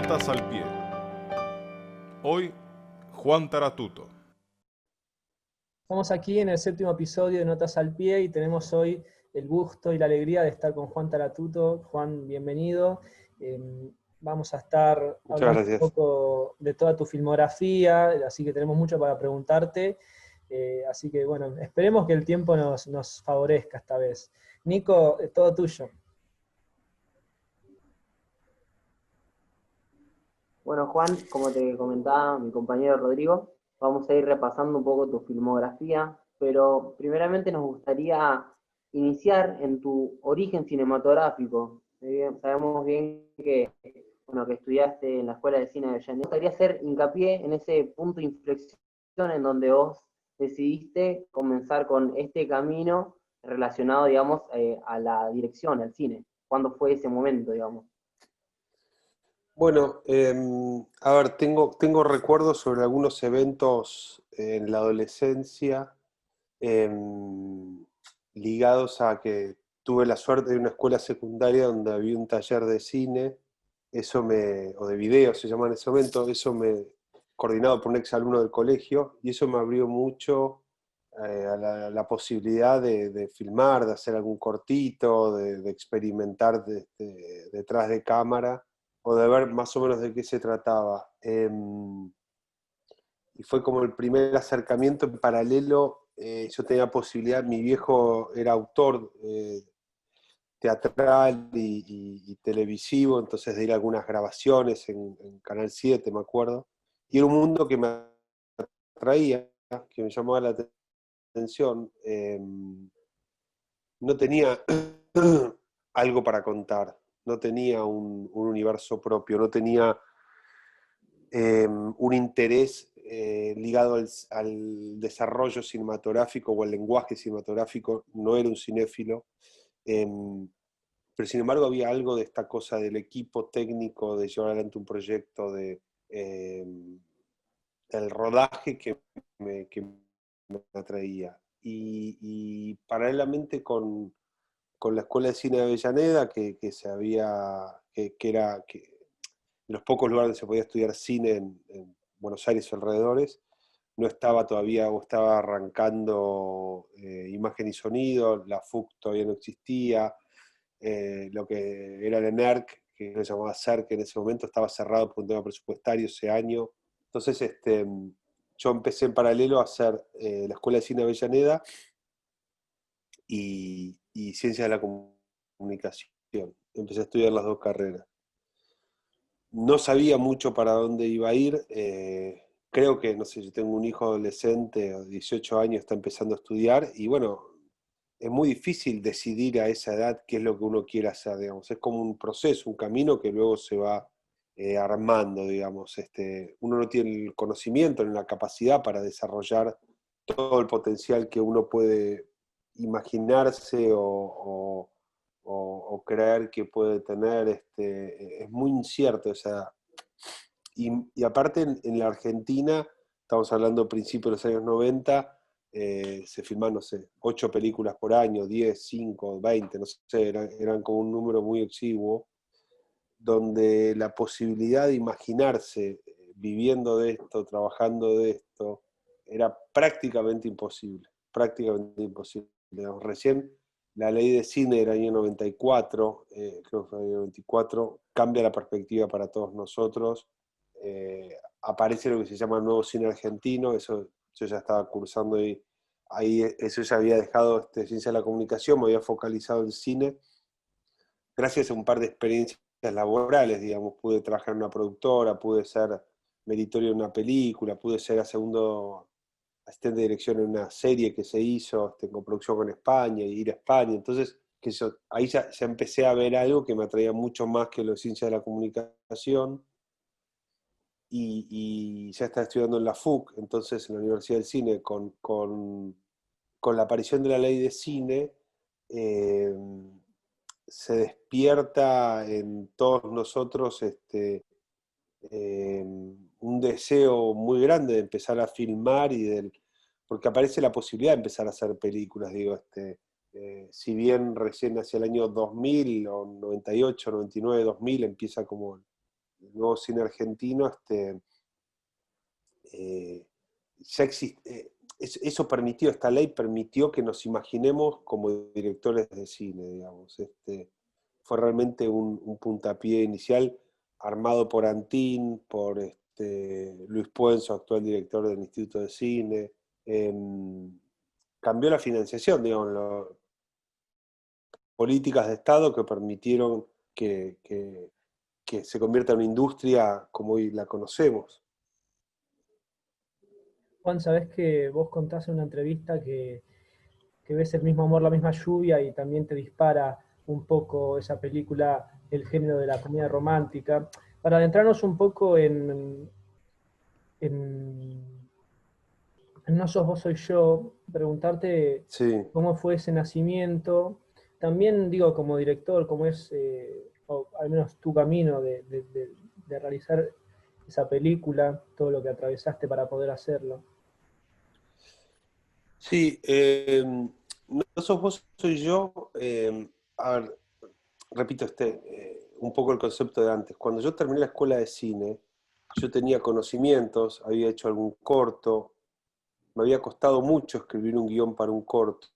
Notas al pie. Hoy, Juan Taratuto. Estamos aquí en el séptimo episodio de Notas al Pie y tenemos hoy el gusto y la alegría de estar con Juan Taratuto. Juan, bienvenido. Vamos a estar Muchas hablando un gracias. poco de toda tu filmografía, así que tenemos mucho para preguntarte. Así que bueno, esperemos que el tiempo nos favorezca esta vez. Nico, todo tuyo. Bueno, Juan, como te comentaba mi compañero Rodrigo, vamos a ir repasando un poco tu filmografía, pero primeramente nos gustaría iniciar en tu origen cinematográfico. Sabemos bien que, bueno, que estudiaste en la Escuela de Cine de Avellaneda. Me gustaría hacer hincapié en ese punto de inflexión en donde vos decidiste comenzar con este camino relacionado, digamos, a la dirección, al cine. ¿Cuándo fue ese momento, digamos? Bueno, a ver, tengo recuerdos sobre algunos eventos en la adolescencia ligados a que tuve la suerte de una escuela secundaria donde había un taller de cine, o de video se llama en ese momento, coordinado por un exalumno del colegio, y eso me abrió mucho a la posibilidad de filmar, de hacer algún cortito, de experimentar detrás de cámara, o de ver más o menos de qué se trataba. Y fue como el primer acercamiento en paralelo. Yo tenía posibilidad, mi viejo era autor teatral y televisivo, entonces de ir a algunas grabaciones en Canal 7, me acuerdo. Y era un mundo que me atraía, que me llamaba la atención. No tenía algo para contar, no tenía un universo propio, no tenía un interés ligado al desarrollo cinematográfico o al lenguaje cinematográfico, no era un cinéfilo, pero sin embargo había algo de esta cosa del equipo técnico, de llevar adelante un proyecto, del rodaje que me atraía. Y paralelamente con la Escuela de Cine de Avellaneda, que en los pocos lugares donde se podía estudiar cine en Buenos Aires o alrededores, no estaba todavía, o estaba arrancando imagen y sonido, la FUC todavía no existía, lo que era el ENERC, que se llamaba CERC en ese momento, estaba cerrado por un tema presupuestario ese año. Entonces yo empecé en paralelo a hacer la Escuela de Cine de Avellaneda y Ciencias de la Comunicación. Empecé a estudiar las dos carreras. No sabía mucho para dónde iba a ir. Creo que, no sé, yo tengo un hijo adolescente, de 18 años, está empezando a estudiar, y bueno, es muy difícil decidir a esa edad qué es lo que uno quiere hacer, digamos. Es como un proceso, un camino que luego se va armando, digamos. Uno no tiene el conocimiento ni la capacidad para desarrollar todo el potencial que uno puede imaginarse o creer que puede tener. Es muy incierto esa edad. Y aparte en la Argentina, estamos hablando a principios de los años 90, se filman, no sé, 8 películas por año, 10, 5, 20, no sé, eran como un número muy exiguo, donde la posibilidad de imaginarse viviendo de esto, trabajando de esto, era prácticamente imposible, prácticamente imposible. Digamos, recién la ley de cine del año 94, creo que fue el año 94, cambia la perspectiva para todos nosotros. Aparece lo que se llama Nuevo Cine Argentino, eso yo ya estaba cursando ahí eso ya había dejado Ciencia de la Comunicación, me había focalizado en cine, gracias a un par de experiencias laborales, digamos, pude trabajar en una productora, pude ser meritorio en una película, pude ser a segundo asistente de dirección en una serie que se hizo en coproducción con España, y ir a España. Entonces, ahí ya empecé a ver algo que me atraía mucho más que lo de Ciencia de la Comunicación, y ya estaba estudiando en la FUC, entonces en la Universidad del Cine, con la aparición de la ley de cine, eh, se despierta en todos nosotros un deseo muy grande de empezar a filmar porque aparece la posibilidad de empezar a hacer películas, digo, si bien recién hacia el año 2000 o 98, 99, 2000 empieza como nuevo cine argentino, ya existe, eso permitió, esta ley permitió que nos imaginemos como directores de cine, digamos. Fue realmente un puntapié inicial armado por Antín, por Luis Puenzo, actual director del Instituto de Cine. Cambió la financiación, digamos, políticas de Estado que permitieron que se convierta en una industria como hoy la conocemos. Juan, sabés que vos contás en una entrevista que ves el mismo amor, la misma lluvia y también te dispara un poco esa película, el género de la comedia romántica. Para adentrarnos un poco en No sos vos, soy yo, preguntarte Sí. cómo fue ese nacimiento. También digo, como director, cómo es, o al menos tu camino de realizar esa película, todo lo que atravesaste para poder hacerlo. Sí, no sos vos, soy yo. A ver, repito un poco el concepto de antes. Cuando yo terminé la escuela de cine, yo tenía conocimientos, había hecho algún corto, me había costado mucho escribir un guión para un corto.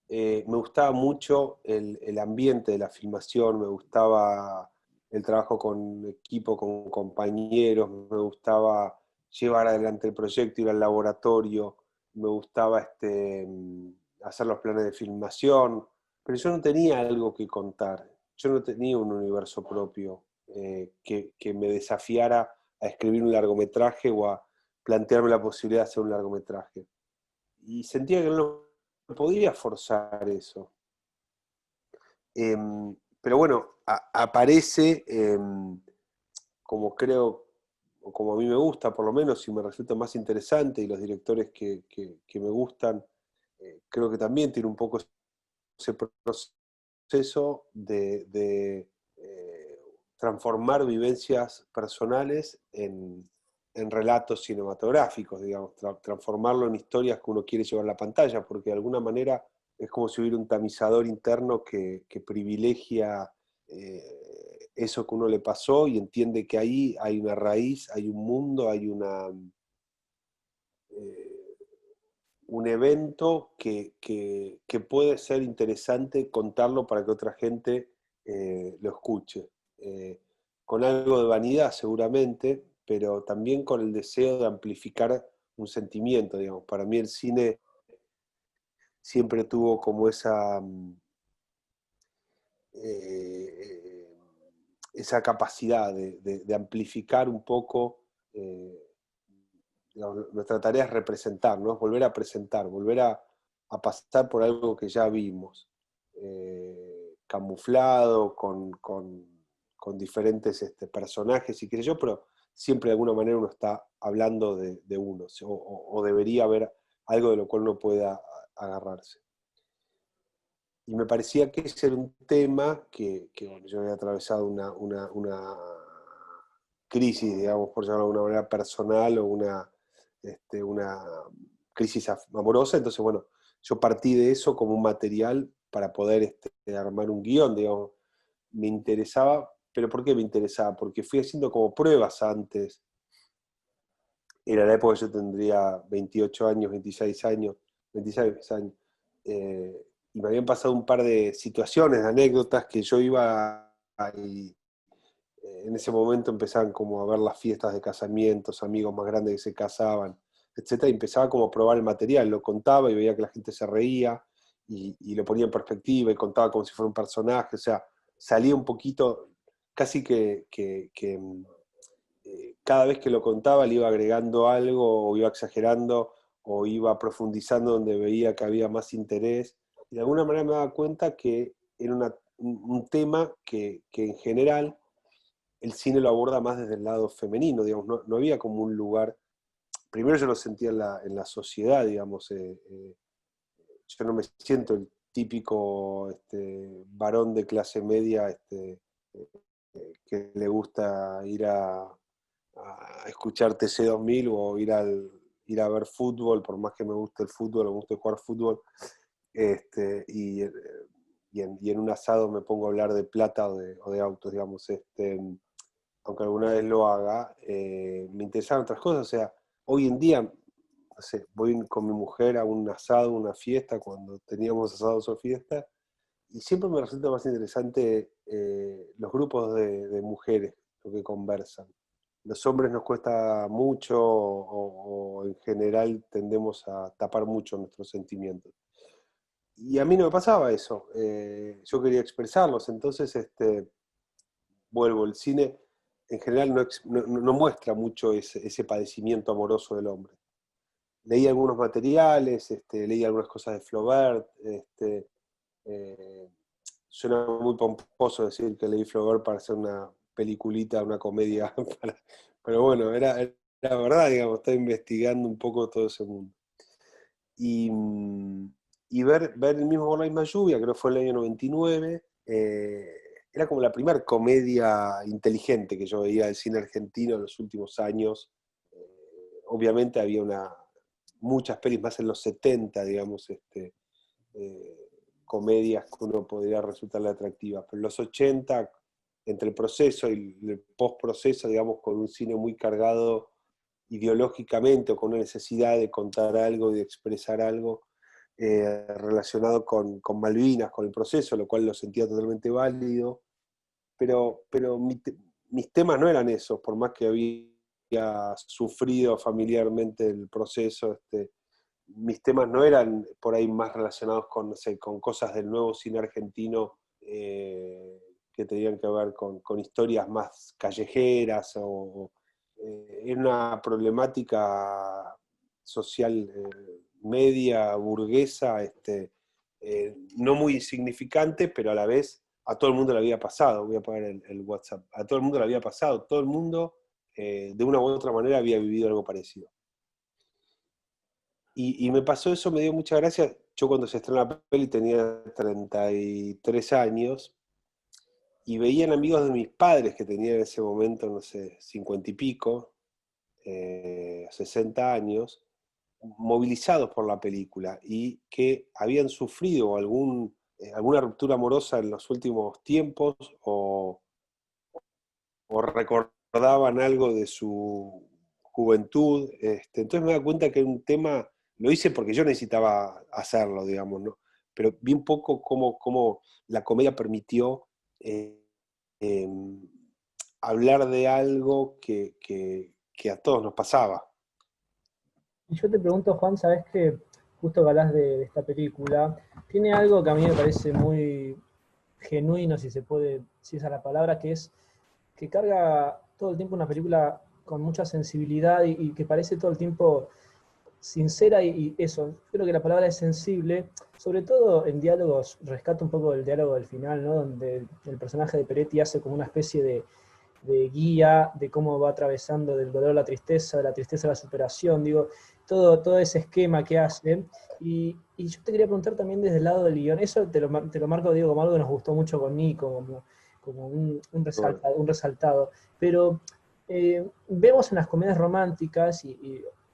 Me gustaba mucho el ambiente de la filmación, me gustaba el trabajo con equipo, con compañeros, me gustaba llevar adelante el proyecto, ir al laboratorio, me gustaba hacer los planes de filmación, pero yo no tenía algo que contar, yo no tenía un universo propio que me desafiara a escribir un largometraje o a plantearme la posibilidad de hacer un largometraje. Y sentía que no podía forzar eso. Pero bueno, aparece, como creo, o como a mí me gusta por lo menos, y me resulta más interesante, y los directores que me gustan, creo que también tiene un poco ese proceso de transformar vivencias personales en relatos cinematográficos, digamos, transformarlo en historias que uno quiere llevar a la pantalla, porque de alguna manera es como si hubiera un tamizador interno que privilegia eso que uno le pasó y entiende que ahí hay una raíz, hay un mundo, hay eh, un evento que puede ser interesante contarlo para que otra gente lo escuche. Con algo de vanidad seguramente, pero también con el deseo de amplificar un sentimiento, digamos. Para mí el cine siempre tuvo como eh, esa capacidad de amplificar un poco, digamos, nuestra tarea es representar, ¿no? Es volver a presentar, volver a pasar por algo que ya vimos, camuflado, con diferentes personajes y qué sé yo, pero siempre de alguna manera uno está hablando de uno, o debería haber algo de lo cual uno pueda agarrarse. Y me parecía que ese era un tema que bueno, yo había atravesado una crisis, digamos, por llamarlo de alguna manera personal, o una crisis amorosa. Entonces, bueno, yo partí de eso como un material para poder armar un guión, digamos. Me interesaba, pero ¿por qué me interesaba? Porque fui haciendo como pruebas antes. Era la época que yo tendría 28 años, 26 años, 26 años. Y me habían pasado un par de situaciones, de anécdotas que yo iba y en ese momento empezaban como a ver las fiestas de casamientos, amigos más grandes que se casaban, etcétera, y empezaba como a probar el material, lo contaba y veía que la gente se reía y lo ponía en perspectiva y contaba como si fuera un personaje, o sea, salía un poquito, casi cada vez que lo contaba le iba agregando algo, o iba exagerando, o iba profundizando donde veía que había más interés, y de alguna manera me daba cuenta que era un tema que en general el cine lo aborda más desde el lado femenino, digamos, no había como un lugar, primero yo lo sentía en la sociedad, digamos, yo no me siento el típico varón de clase media que le gusta ir a escuchar TC2000 o ir a ver fútbol, por más que me guste el fútbol o me guste jugar fútbol, y y en un asado me pongo a hablar de plata o de autos, digamos, aunque alguna vez lo haga, me interesaban otras cosas. O sea, hoy en día, no sé, voy con mi mujer a un asado, una fiesta, cuando teníamos asados o fiestas, y siempre me resulta más interesante los grupos de mujeres, lo que conversan. Los hombres nos cuesta mucho o en general tendemos a tapar mucho nuestros sentimientos. Y a mí no me pasaba eso, yo quería expresarlos, entonces vuelvo, el cine en general no muestra mucho ese padecimiento amoroso del hombre. Leí algunos materiales, leí algunas cosas de Flaubert, eh, suena muy pomposo decir que leí Flaubert para hacer una peliculita, una comedia, pero bueno, era verdad, digamos, estaba investigando un poco todo ese mundo. Y ver el mismo Por la misma lluvia, creo que fue en el año 99, era como la primera comedia inteligente que yo veía del cine argentino en los últimos años. Obviamente había muchas pelis más en los 70, digamos, comedias que uno podría resultarle atractivas, pero en los 80, entre el proceso y el post-proceso, digamos, con un cine muy cargado ideológicamente o con una necesidad de contar algo y de expresar algo relacionado con Malvinas, con el proceso, lo cual lo sentía totalmente válido, pero mis temas no eran esos, por más que había sufrido familiarmente el proceso, mis temas no eran por ahí más relacionados con, no sé, con cosas del nuevo cine argentino que tenían que ver con historias más callejeras era una problemática social media, burguesa, no muy significante, pero a la vez a todo el mundo le había pasado. Voy a poner el WhatsApp. A todo el mundo le había pasado. Todo el mundo, de una u otra manera, había vivido algo parecido. Y me pasó eso, me dio mucha gracia. Yo cuando se estrenó la peli tenía 33 años y veían amigos de mis padres que tenían en ese momento, no sé, 50 y pico, 60 años, movilizados por la película y que habían sufrido alguna ruptura amorosa en los últimos tiempos o recordaban algo de su juventud. Entonces me da cuenta que era un tema, lo hice porque yo necesitaba hacerlo, digamos, ¿no? Pero vi un poco cómo la comedia permitió eh, hablar de algo que a todos nos pasaba. Y yo te pregunto, Juan, sabes que justo que hablas de esta película, tiene algo que a mí me parece muy genuino, si se puede, si esa es la palabra, que es que carga todo el tiempo una película con mucha sensibilidad y que parece todo el tiempo sincera y eso, yo creo que la palabra es sensible, sobre todo en diálogos, rescato un poco del diálogo del final, ¿no? Donde el personaje de Peretti hace como una especie de guía de cómo va atravesando del dolor a la tristeza, de la tristeza a la superación, digo, todo ese esquema que hace. Y yo te quería preguntar también desde el lado del guión, eso te lo marco, Diego, como algo que nos gustó mucho con Nico, como un resaltado, pero vemos en las comedias románticas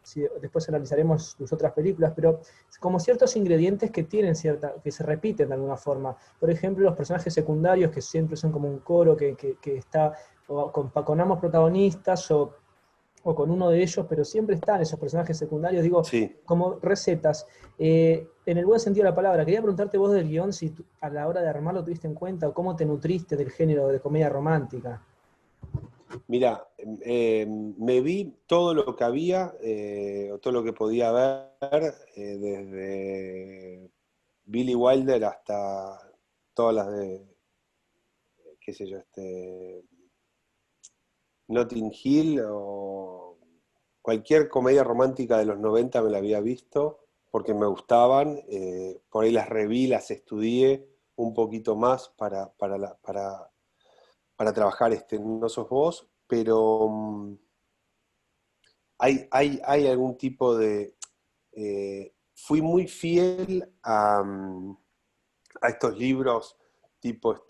si después analizaremos sus otras películas, pero como ciertos ingredientes que tienen que se repiten de alguna forma. Por ejemplo, los personajes secundarios que siempre son como un coro que está o con ambos protagonistas o con uno de ellos, pero siempre están esos personajes secundarios, digo, Sí. como recetas. En el buen sentido de la palabra, quería preguntarte vos del guión si a la hora de armarlo tuviste en cuenta o cómo te nutriste del género de comedia romántica. Mira, me vi todo lo que había, o todo lo que podía ver, desde Billy Wilder hasta todas las de, qué sé yo, Notting Hill o cualquier comedia romántica de los 90 me la había visto porque me gustaban, por ahí las reví, las estudié un poquito más para trabajar No sos vos, pero hay algún tipo de... fui muy fiel a estos libros tipo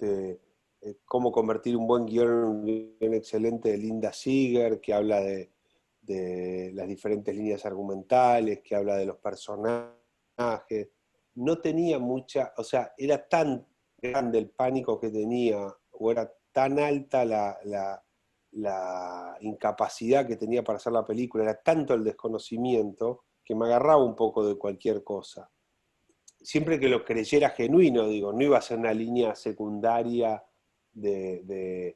Cómo convertir un buen guión en un guión excelente de Linda Seeger, que habla de las diferentes líneas argumentales, que habla de los personajes. No tenía mucha, o sea, era tan grande el pánico que tenía, o era tan alta la incapacidad que tenía para hacer la película, era tanto el desconocimiento, que me agarraba un poco de cualquier cosa. Siempre que lo creyera genuino, digo, no iba a ser una línea secundaria de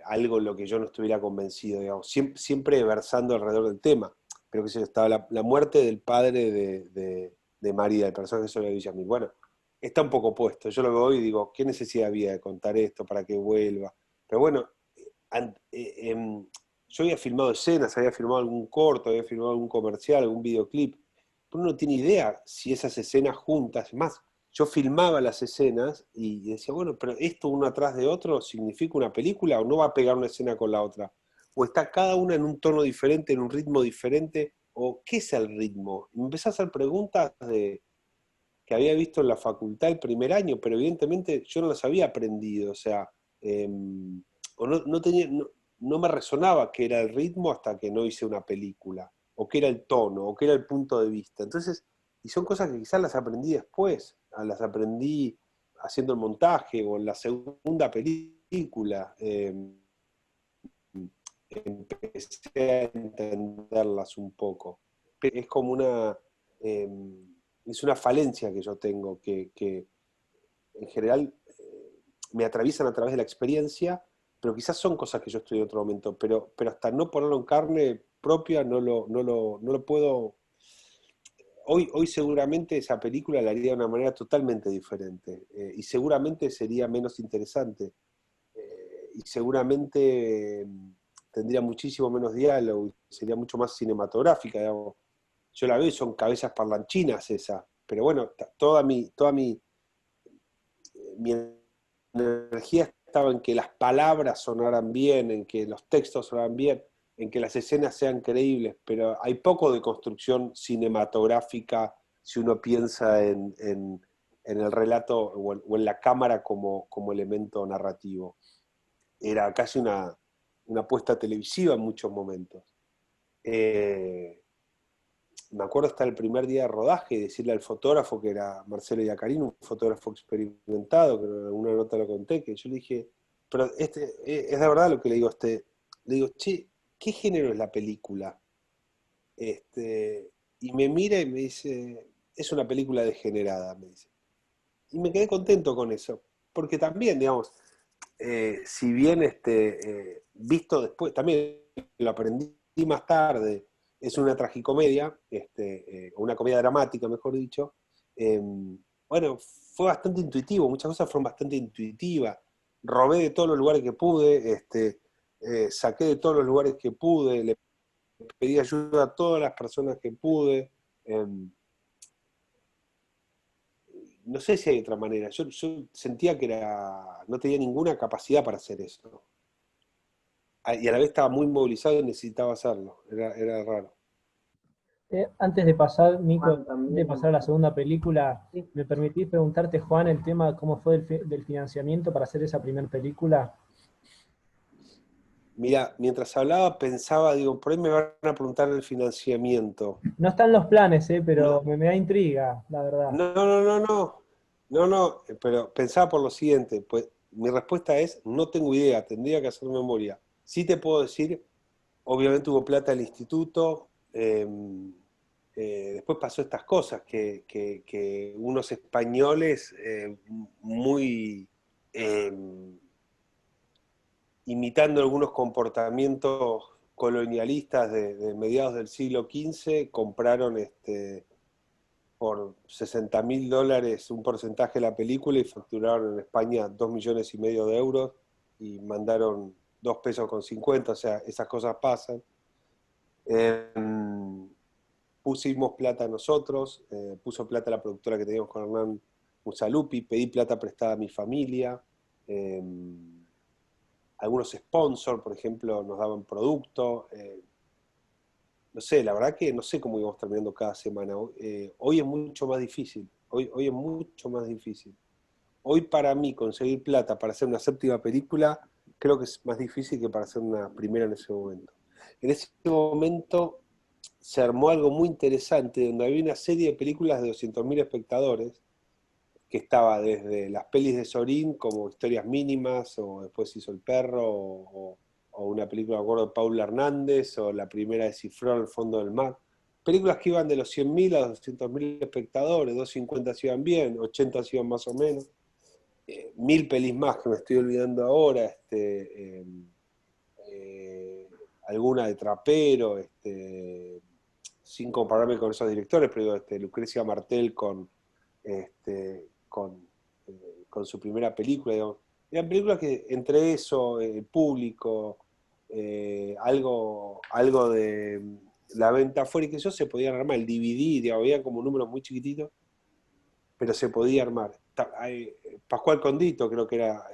algo en lo que yo no estuviera convencido, digamos, siempre versando alrededor del tema. Pero que se estaba la muerte del padre de María, el personaje de Soledad Villamil. Bueno, está un poco puesto. Yo lo veo y digo, ¿qué necesidad había de contar esto para que vuelva? Pero bueno, yo había filmado escenas, había filmado algún corto, había filmado algún comercial, algún videoclip, pero uno no tiene idea si esas escenas juntas, más, yo filmaba las escenas y decía, bueno, pero esto uno atrás de otro significa una película o no va a pegar una escena con la otra, o está cada una en un tono diferente, en un ritmo diferente, o qué es el ritmo. Y me empecé a hacer preguntas que había visto en la facultad el primer año, pero evidentemente yo no las había aprendido, o sea, o no me resonaba qué era el ritmo hasta que no hice una película, o qué era el tono, o qué era el punto de vista. Entonces, y son cosas que quizás las aprendí después, las aprendí haciendo el montaje o en la segunda película. Empecé a entenderlas un poco. Es como es una falencia que yo tengo, que en general me atraviesan a través de la experiencia, pero quizás son cosas que yo estudié en otro momento, pero hasta no ponerlo en carne propia no lo puedo. Hoy seguramente esa película la haría de una manera totalmente diferente, y seguramente sería menos interesante, y seguramente tendría muchísimo menos diálogo, sería mucho más cinematográfica, digamos. Yo la veo y son cabezas parlanchinas esas, pero bueno, mi energía estaba en que las palabras sonaran bien, en que los textos sonaran bien, en que las escenas sean creíbles, pero hay poco de construcción cinematográfica si uno piensa en el relato o en la cámara como elemento narrativo. Era casi una apuesta televisiva en muchos momentos. Me acuerdo hasta el primer día de rodaje y decirle al fotógrafo, que era Marcelo Iacarino, un fotógrafo experimentado, que en alguna nota lo conté, que yo le dije, pero es de verdad lo que le digo a le digo, che, ¿qué género es la película? Y me mira y me dice, es una película degenerada, me dice. Y me quedé contento con eso, porque también, digamos, si bien visto después, también lo aprendí más tarde, es una tragicomedia, o una comedia dramática, mejor dicho. eh, bueno, fue bastante intuitivo, muchas cosas fueron bastante intuitivas. Robé de todos los lugares que pude, saqué de todos los lugares que pude, le pedí ayuda a todas las personas que pude. eh, no sé si hay otra manera. Yo sentía que no tenía ninguna capacidad para hacer eso. Y a la vez estaba muy movilizado y necesitaba hacerlo. Era raro. Antes de pasar, Nico, Juan, antes de también, pasar a la segunda película, sí. ¿me permitís preguntarte, Juan, el tema cómo fue del financiamiento para hacer esa primera película? Mira, mientras hablaba pensaba, digo, por ahí me van a preguntar el financiamiento. No están los planes, pero No, me da intriga, la verdad. no, pero pensaba por lo siguiente, pues mi respuesta es, no tengo idea, tendría que hacer memoria. Sí te puedo decir, obviamente hubo plata del instituto, después pasó estas cosas, que unos españoles muy eh, imitando algunos comportamientos colonialistas de mediados del siglo XV, compraron por $60.000 un porcentaje de la película y facturaron en España 2,5 millones de euros y mandaron 2,50 pesos, o sea, esas cosas pasan. Eh, Pusimos plata nosotros, puso plata la productora que teníamos con Hernán Musalupi, pedí plata prestada a mi familia, eh, algunos sponsors, por ejemplo, nos daban producto. No sé, la verdad que no sé cómo íbamos terminando cada semana. Hoy es mucho más difícil. Hoy es mucho más difícil. Hoy para mí conseguir plata para hacer una séptima película creo que es más difícil que para hacer una primera en ese momento. En ese momento se armó algo muy interesante donde había una serie de películas de 200.000 espectadores, que estaba desde las pelis de Sorín, como Historias Mínimas, o después hizo El Perro, o una película, me acuerdo, de Paula Hernández, o la primera de Cifrón, El Fondo del Mar. Películas que iban de los 100.000 a los 200.000 espectadores, 250 se iban bien, 80 se iban más o menos. 1000 pelis más que me estoy olvidando ahora, alguna de Trapero, sin compararme con esos directores, pero Lucrecia Martel con su primera película, digamos. Eran películas que entre eso, el público, algo de la venta afuera y que eso se podían armar, el DVD, digamos, había como números muy chiquititos, pero se podía armar. Pascual Condito creo que era,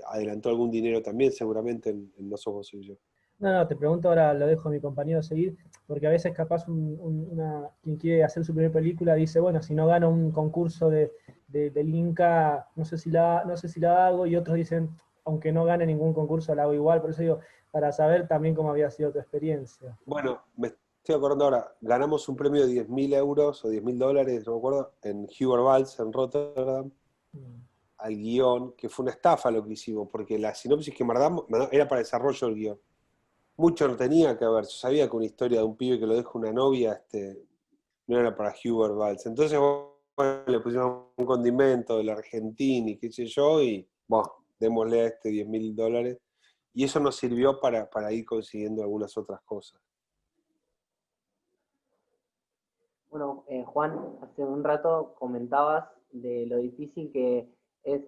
adelantó algún dinero también, seguramente en No Sos Vos Soy Yo. No, te pregunto ahora, lo dejo a mi compañero seguir, porque a veces capaz quien quiere hacer su primera película dice, bueno, si no gano un concurso del Inca, no sé si la hago, y otros dicen, aunque no gane ningún concurso, la hago igual, por eso digo, para saber también cómo había sido tu experiencia. Bueno, me estoy acordando ahora, ganamos un premio de 10.000 euros o 10.000 dólares, no me acuerdo, en Huber Walls, en Rotterdam, al guión, que fue una estafa lo que hicimos, porque la sinopsis que mandamos era para desarrollo del guión. Mucho no tenía que ver, yo sabía que una historia de un pibe que lo deja una novia, no era para Huber Walls. Entonces, bueno, le pusimos un condimento de la Argentina y qué sé yo, y bueno, démosle a 10.000 dólares. Y eso nos sirvió para ir consiguiendo algunas otras cosas. Bueno, Juan, hace un rato comentabas de lo difícil que es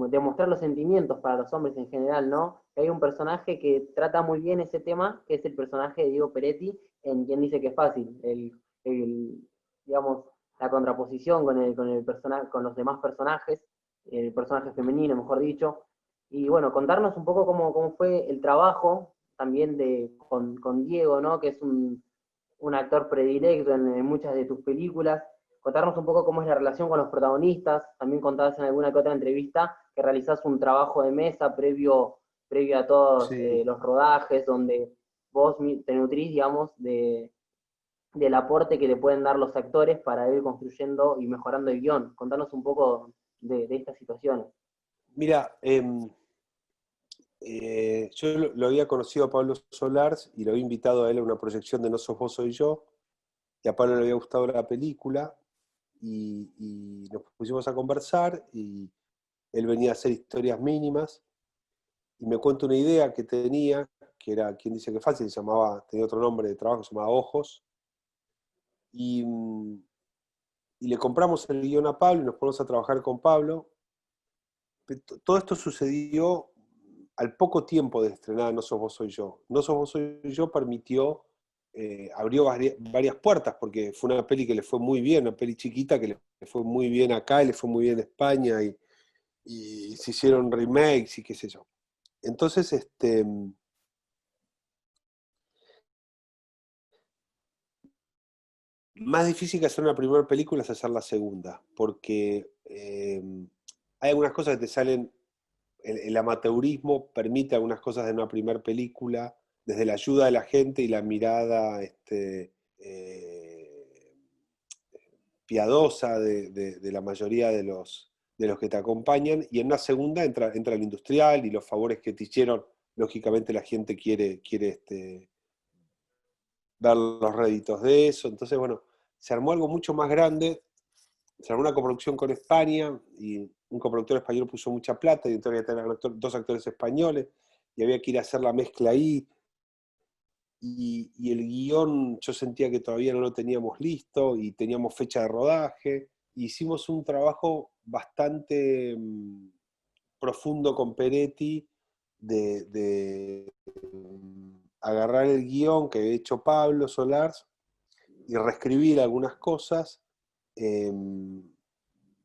demostrar los sentimientos para los hombres en general, ¿no? Que hay un personaje que trata muy bien ese tema, que es el personaje de Diego Peretti, en quien dice que es fácil, digamos, la contraposición con los demás personajes, el personaje femenino, mejor dicho. Y bueno, contarnos un poco cómo fue el trabajo también con Diego, ¿no? Que es un actor predilecto en muchas de tus películas. Contarnos un poco cómo es la relación con los protagonistas. También contabas en alguna que otra entrevista que realizás un trabajo de mesa previo a todos Sí. los rodajes, donde vos te nutrís, digamos, del aporte que le pueden dar los actores para ir construyendo y mejorando el guión. Contanos un poco de estas situaciones. Mira, yo lo había conocido a Pablo Solars y lo había invitado a él a una proyección de No Sos Vos Soy Yo, y a Pablo le había gustado la película, y nos pusimos a conversar, y él venía a hacer Historias Mínimas, y me cuenta una idea que tenía, que era, quien dice que es fácil, tenía otro nombre de trabajo, se llamaba Ojos, y le compramos el guión a Pablo y nos ponemos a trabajar con Pablo. Todo esto sucedió al poco tiempo de estrenar No Sos Vos Soy Yo. No Sos Vos Soy Yo abrió varias puertas, porque fue una peli que le fue muy bien, una peli chiquita que le fue muy bien acá, y le fue muy bien en España, y se hicieron remakes y qué sé yo. Entonces, más difícil que hacer una primera película es hacer la segunda, porque hay algunas cosas que te salen, el amateurismo permite algunas cosas de una primera película, desde la ayuda de la gente y la mirada piadosa de la mayoría de los que te acompañan, y en una segunda entra el industrial y los favores que te hicieron. Lógicamente la gente quiere ver los réditos de eso. Entonces, bueno, se armó algo mucho más grande, se armó una coproducción con España, y un coproductor español puso mucha plata, y entonces había que tener dos actores españoles, y había que ir a hacer la mezcla ahí, y el guión yo sentía que todavía no lo teníamos listo, y teníamos fecha de rodaje. Hicimos un trabajo bastante profundo con Peretti, de agarrar el guión que había hecho Pablo Solars y reescribir algunas cosas.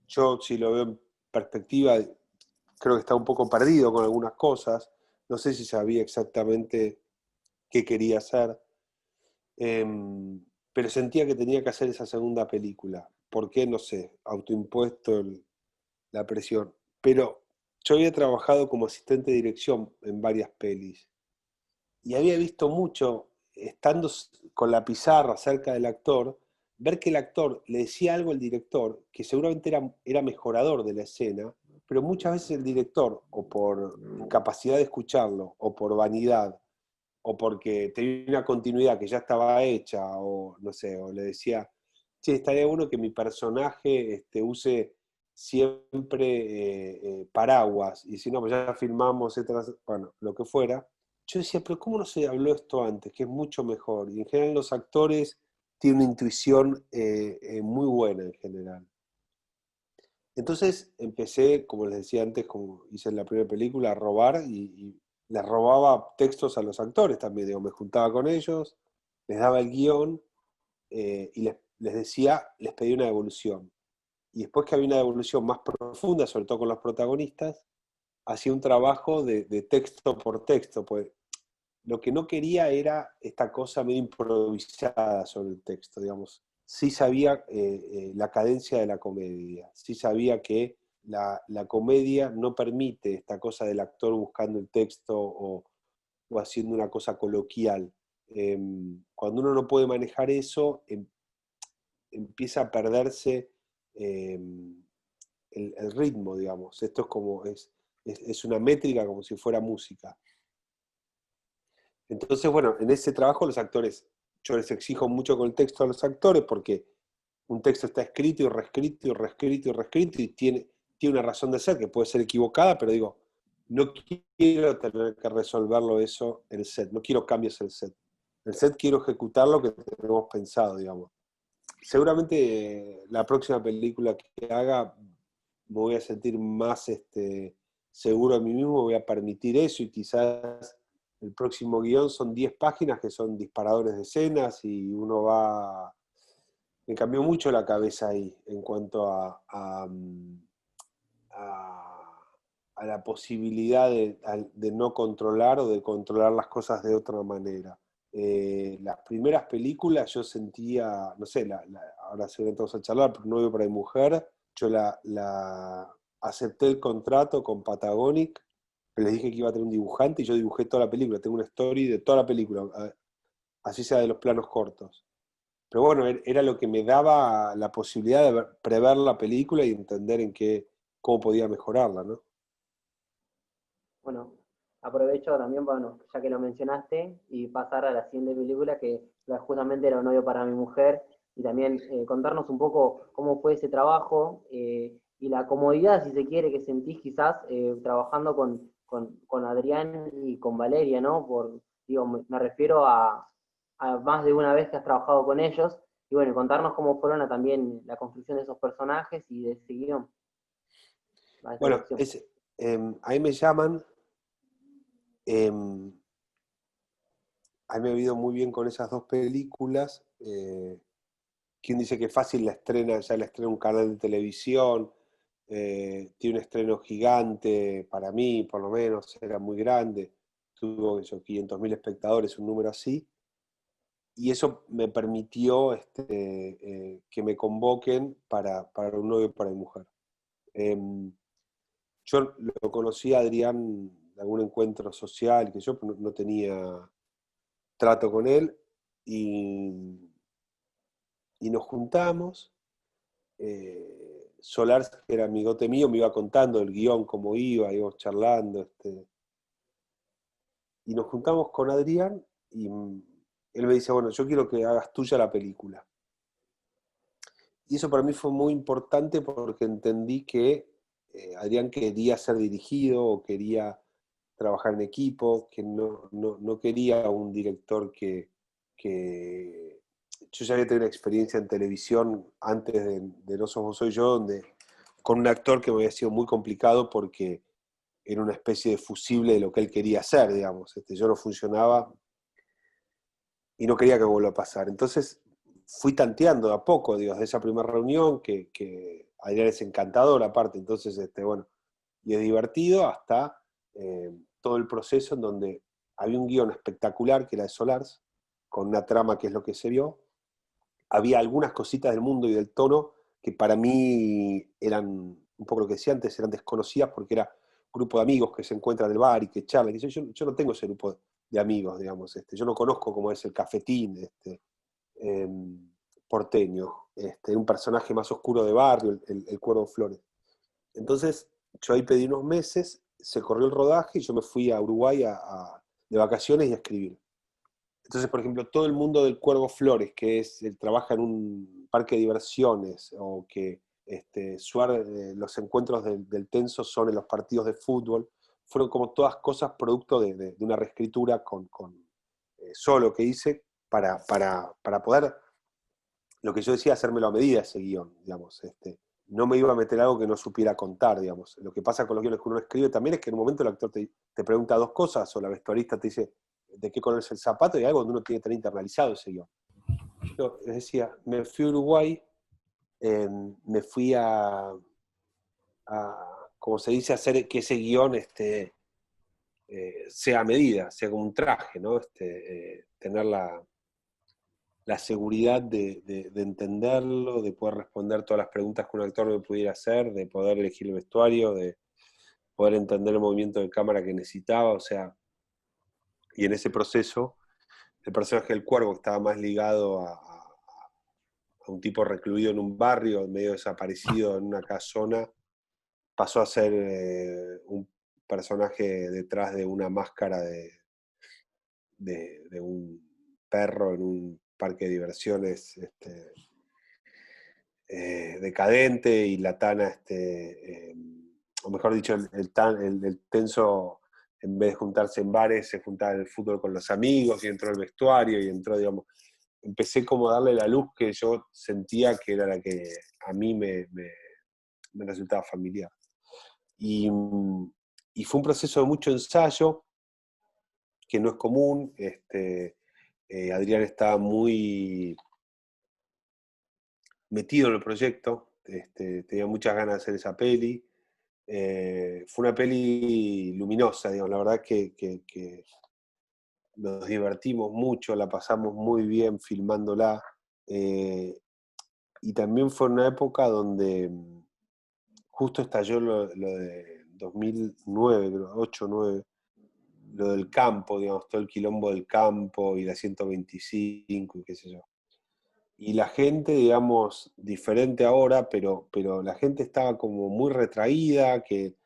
Yo, si lo veo en perspectiva, creo que está un poco perdido con algunas cosas. No sé si sabía exactamente qué quería hacer, pero sentía que tenía que hacer esa segunda película. ¿Por qué? No sé, autoimpuesto la presión. Pero yo había trabajado como asistente de dirección en varias pelis, y había visto mucho, estando con la pizarra cerca del actor, ver que el actor le decía algo al director que seguramente era mejorador de la escena, pero muchas veces el director, o por incapacidad de escucharlo, o por vanidad, o porque tenía una continuidad que ya estaba hecha, o no sé, o le decía, che, estaría bueno que mi personaje use siempre paraguas, y si no, pues ya filmamos, etcétera, bueno, lo que fuera. Yo decía, pero ¿cómo no se habló esto antes? Que es mucho mejor. Y en general los actores tienen una intuición muy buena en general. Entonces empecé, como les decía antes, como hice en la primera película, a robar y les robaba textos a los actores también. Digo, me juntaba con ellos, les daba el guión y les decía, les pedía una devolución. Y después que había una devolución más profunda, sobre todo con los protagonistas, hacía un trabajo de texto por texto. Pues lo que no quería era esta cosa medio improvisada sobre el texto, digamos. Sí sabía la cadencia de la comedia, sí sabía que la comedia no permite esta cosa del actor buscando el texto o haciendo una cosa coloquial. Cuando uno no puede manejar eso, empieza a perderse el ritmo, digamos. Esto es como, es una métrica como si fuera música. Entonces, bueno, en ese trabajo los actores, yo les exijo mucho con el texto a los actores porque un texto está escrito y reescrito y reescrito y reescrito y tiene una razón de ser que puede ser equivocada, pero digo, no quiero tener que resolverlo eso en el set, no quiero cambios en el set. En el set quiero ejecutar lo que tenemos pensado, digamos. Seguramente la próxima película que haga me voy a sentir más seguro de mí mismo, voy a permitir eso y quizás el próximo guión son 10 páginas que son disparadores de escenas y uno va... Me cambió mucho la cabeza ahí en cuanto a la posibilidad de no controlar o de controlar las cosas de otra manera. Las primeras películas yo sentía, no sé, ahora seguramente vamos a charlar, pero Novio para mi mujer, yo acepté el contrato con Patagonic, les dije que iba a tener un dibujante y yo dibujé toda la película, tengo una story de toda la película, así sea de los planos cortos. Pero bueno, era lo que me daba la posibilidad de prever la película y entender cómo podía mejorarla, ¿no? Bueno, aprovecho también, bueno, ya que lo mencionaste, y pasar a la siguiente película, que justamente era Un novio para mi mujer, y también contarnos un poco cómo fue ese trabajo y la comodidad, si se quiere, que sentís quizás trabajando con Adrián y con Valeria, ¿no? Digo, me refiero a más de una vez que has trabajado con ellos, y bueno, contarnos cómo fueron también la construcción de esos personajes y de ese guión. Bueno, ahí me llaman, a mí me ha ido muy bien con esas dos películas. Quien dice que fácil ya la estrena un canal de televisión, tiene un estreno gigante, para mí por lo menos, era muy grande, tuvo 500.000 espectadores, un número así, y eso me permitió que me convoquen para Un novio para mi mujer. Yo lo conocí a Adrián de algún encuentro social, que yo no tenía trato con él, y nos juntamos. Solars, que era amigote mío, me iba contando el guión, cómo íbamos charlando. Y nos juntamos con Adrián y él me dice, bueno, yo quiero que hagas tuya la película. Y eso para mí fue muy importante porque entendí que Adrián quería ser dirigido o quería trabajar en equipo, que no quería un director que yo ya había tenido una experiencia en televisión antes de No Sos Vos Soy Yo, con un actor que me había sido muy complicado porque era una especie de fusible de lo que él quería hacer, digamos. Yo no funcionaba y no quería que vuelva a pasar. Entonces fui tanteando de a poco, digo, de esa primera reunión, que Adrián es encantador aparte, entonces, bueno, y es divertido hasta todo el proceso en donde había un guión espectacular que era de Solars, con una trama que es lo que se vio. Había algunas cositas del mundo y del tono que para mí eran, un poco lo que decía antes, eran desconocidas porque era un grupo de amigos que se encuentran del bar y que charlan. Yo no tengo ese grupo de amigos, digamos. Yo no conozco cómo es el cafetín. porteño, un personaje más oscuro de barrio, el Cuervo Flores. Entonces, yo ahí pedí unos meses, se corrió el rodaje y yo me fui a Uruguay de vacaciones y a escribir. Entonces, por ejemplo, todo el mundo del Cuervo Flores, que trabaja en un parque de diversiones, o que los encuentros del Tenso son en los partidos de fútbol, fueron como todas cosas producto de una reescritura solo que hice para poder, lo que yo decía, hacérmelo a medida ese guión, digamos. No me iba a meter algo que no supiera contar, digamos. Lo que pasa con los guiones que uno escribe también es que en un momento el actor te pregunta dos cosas, o la vestuarista te dice de qué color es el zapato, y algo donde uno tiene que tener internalizado ese guión. Yo les decía, me fui a Uruguay, me fui como se dice, hacer que ese guión sea a medida, sea como un traje, ¿no? Tener la seguridad de entenderlo, de poder responder todas las preguntas que un actor me pudiera hacer, de poder elegir el vestuario, de poder entender el movimiento de cámara que necesitaba, o sea, y en ese proceso, el personaje del Cuervo estaba más ligado a un tipo recluido en un barrio, medio desaparecido en una casona, pasó a ser un personaje detrás de una máscara de un perro en un parque de diversiones decadente, y la Tana, o mejor dicho, el Tenso, en vez de juntarse en bares, se juntaba en el fútbol con los amigos, y entró el vestuario, y entró, digamos, empecé como a darle la luz que yo sentía que era la que a mí me resultaba familiar. Y fue un proceso de mucho ensayo, que no es común. Adrián estaba muy metido en el proyecto, tenía muchas ganas de hacer esa peli. Fue una peli luminosa, digamos, la verdad que nos divertimos mucho, la pasamos muy bien filmándola. Y también fue una época donde justo estalló lo de 2009, creo, 8, 9, lo del campo, digamos, todo el quilombo del campo y la 125 y qué sé yo. Y la gente, digamos, diferente ahora, pero la gente estaba como muy retraída, que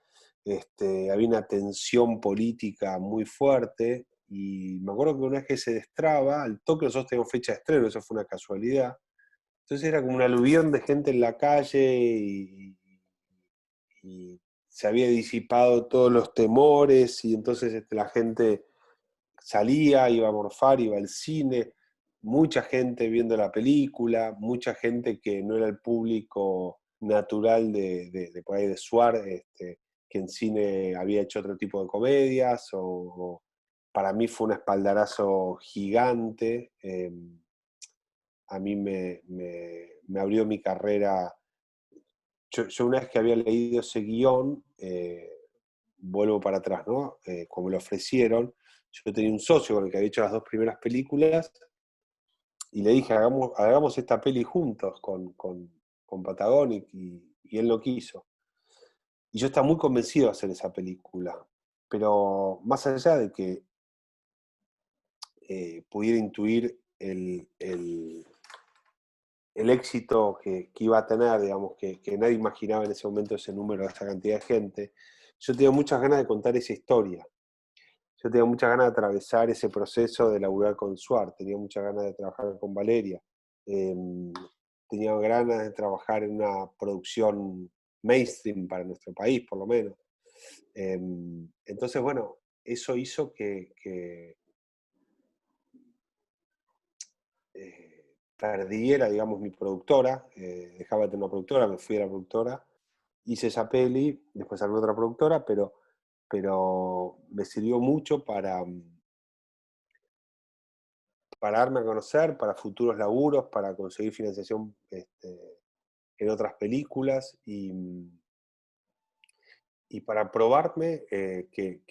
había una tensión política muy fuerte, y me acuerdo que una vez que se destraba, al toque nosotros teníamos fecha de estreno, eso fue una casualidad. Entonces era como un aluvión de gente en la calle, y se había disipado todos los temores, y entonces la gente salía, iba a morfar, iba al cine, mucha gente viendo la película, mucha gente que no era el público natural por ahí de Suar, que en cine había hecho otro tipo de comedias, o para mí fue un espaldarazo gigante. A mí me abrió mi carrera. Yo una vez que había leído ese guión, vuelvo para atrás, ¿no? Como lo ofrecieron, yo tenía un socio con el que había hecho las dos primeras películas, y le dije, hagamos esta peli juntos con Patagonic, y él no quiso. Y yo estaba muy convencido de hacer esa película, pero más allá de que pudiera intuir el éxito que iba a tener, digamos, que nadie imaginaba en ese momento ese número, esa cantidad de gente, yo tenía muchas ganas de contar esa historia. Yo tenía muchas ganas de atravesar ese proceso de laburar con Suar, tenía muchas ganas de trabajar con Valeria, eh, tenía ganas de trabajar en una producción mainstream para nuestro país, por lo menos. Entonces, bueno, eso hizo que perdiera, digamos, mi productora, dejaba de tener una productora, me fui a la productora, hice esa peli, después armé otra productora, pero me sirvió mucho para darme a conocer, para futuros laburos, para conseguir financiación en otras películas, y para probarme que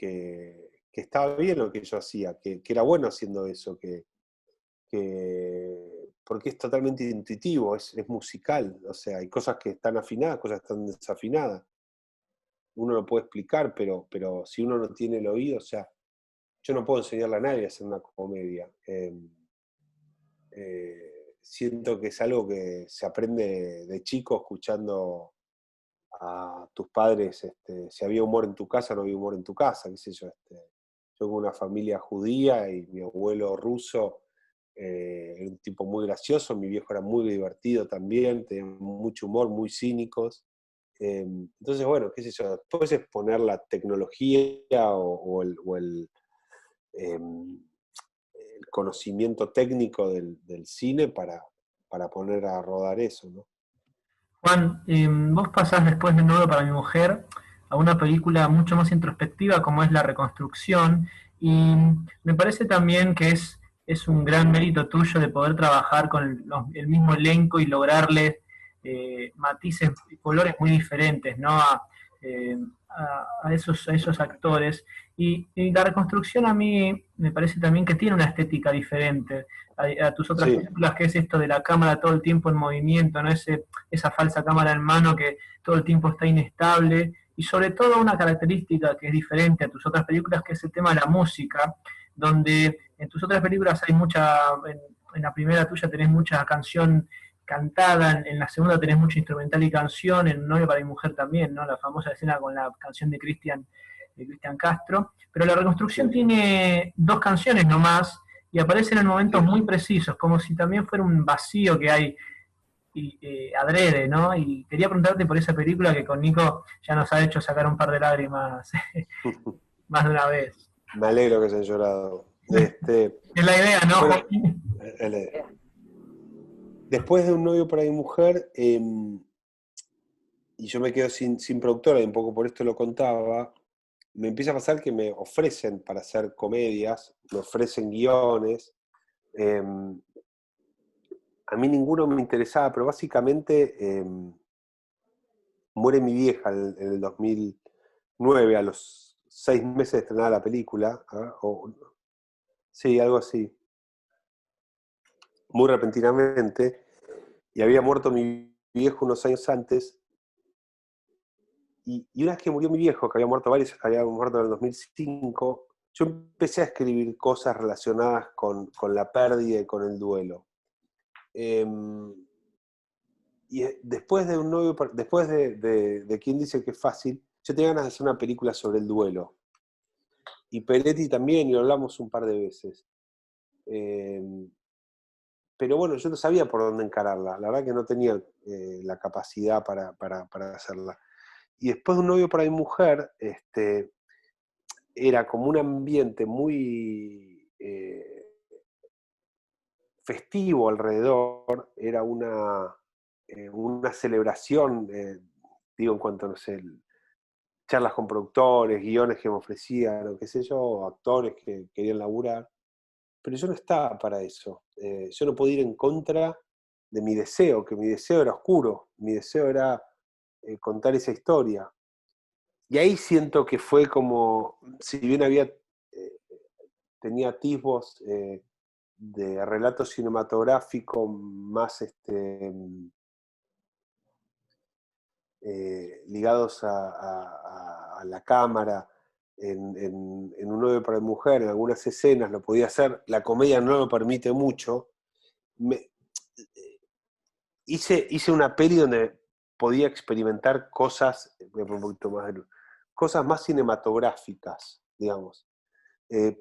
estaba bien lo que yo hacía, que era bueno haciendo eso, porque es totalmente intuitivo, es musical, o sea, hay cosas que están afinadas, cosas que están desafinadas. Uno lo puede explicar, pero si uno no tiene el oído, o sea, yo no puedo enseñarle a nadie a hacer una comedia. siento que es algo que se aprende de chico escuchando a tus padres, si había humor en tu casa o no había humor en tu casa, qué sé yo. Yo con una familia judía y mi abuelo ruso era un tipo muy gracioso, mi viejo era muy divertido también, tenía mucho humor, muy cínicos. Entonces, bueno, qué sé yo, después es poner la tecnología el conocimiento técnico del cine para poner a rodar eso, ¿no? Juan, vos pasás después de Nudo para mi mujer a una película mucho más introspectiva como es La Reconstrucción, y me parece también que es un gran mérito tuyo de poder trabajar con el mismo elenco y lograrle matices y colores muy diferentes, ¿no? Eh, a esos actores. Y La Reconstrucción a mí me parece también que tiene una estética diferente a tus otras Sí, películas, que es esto de la cámara todo el tiempo en movimiento, ¿no? Esa falsa cámara en mano que todo el tiempo está inestable, y sobre todo una característica que es diferente a tus otras películas, que es el tema de la música, donde en tus otras películas hay en la primera tuya tenés mucha canción cantada, en la segunda tenés mucho instrumental y canción, en Novio para mi mujer también, ¿no? La famosa escena con la canción de Cristian Castro, pero La Reconstrucción sí, tiene dos canciones nomás, y aparecen en momentos sí. muy precisos, como si también fuera un vacío que hay adrede, ¿no? Y quería preguntarte por esa película que con Nico ya nos ha hecho sacar un par de lágrimas más de una vez. Me alegro que hayan llorado. Es la idea, ¿no, Bueno, Joaquín? después de Un novio para mi mujer, y yo me quedo sin productora, y un poco por esto lo contaba, me empieza a pasar que me ofrecen para hacer comedias, me ofrecen guiones. A mí ninguno me interesaba, pero básicamente muere mi vieja en el 2009, a los 6 meses de estrenar la película, ¿ah? Sí, algo así, muy repentinamente, y había muerto mi viejo unos años antes, y una vez que murió mi viejo, que había muerto varios, había muerto en el 2005, yo empecé a escribir cosas relacionadas con la pérdida y con el duelo. Y después de Un novio, después de Quien dice que es fácil, yo tenía ganas de hacer una película sobre el duelo. Y Peretti también, y lo hablamos un par de veces. Pero bueno, yo no sabía por dónde encararla. La verdad que no tenía la capacidad para hacerla. Y después de Un novio para mi mujer, era como un ambiente muy festivo alrededor, era una celebración, digo, en cuanto, no sé, charlas con productores, guiones que me ofrecían, o qué sé yo, actores que querían laburar, pero yo no estaba para eso. Yo no podía ir en contra de mi deseo, que mi deseo era oscuro, mi deseo era contar esa historia. Y ahí siento que fue como, si bien tenía atisbos de relato cinematográfico más ligados a la cámara, en Un novio para mujer, en algunas escenas lo podía hacer, la comedia no lo permite mucho. Me, hice una peli donde podía experimentar cosas, voy a poner un poquito más de luz, cosas más cinematográficas, digamos.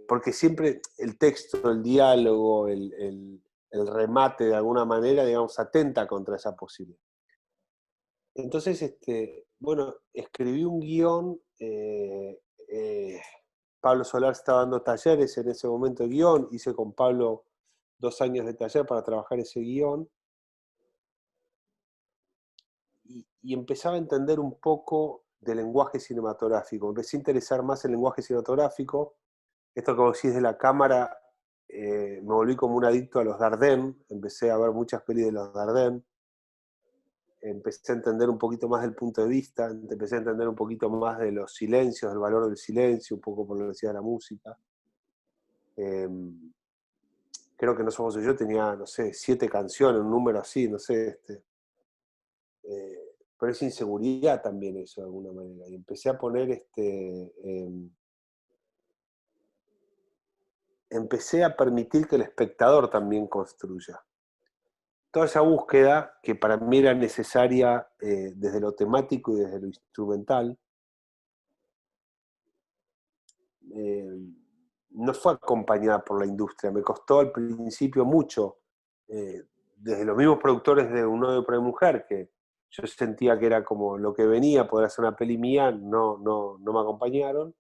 Porque siempre el texto, el diálogo, el remate de alguna manera, digamos, atenta contra esa posibilidad. Entonces, bueno, escribí un guión, Pablo Solar estaba dando talleres en ese momento de guión, hice con Pablo 2 años de taller para trabajar ese guión, y empezaba a entender un poco de lenguaje cinematográfico, empecé a interesar más en el lenguaje cinematográfico, esto que vos decís de la cámara, me volví como un adicto a los Dardenne, empecé a ver muchas pelis de los Dardenne, empecé a entender un poquito más del punto de vista, empecé a entender un poquito más de los silencios, del valor del silencio, un poco por lo que decía de la música. Eh, Creo que No somos yo, tenía, no sé, 7 canciones, un número así, no sé, pero es inseguridad también eso de alguna manera. Y empecé a poner empecé a permitir que el espectador también construya. toda esa búsqueda, que para mí era necesaria desde lo temático y desde lo instrumental, no fue acompañada por la industria. Me costó al principio mucho, desde los mismos productores de Un novio por mujer, que yo sentía que era como lo que venía, poder hacer una peli mía, no me acompañaron.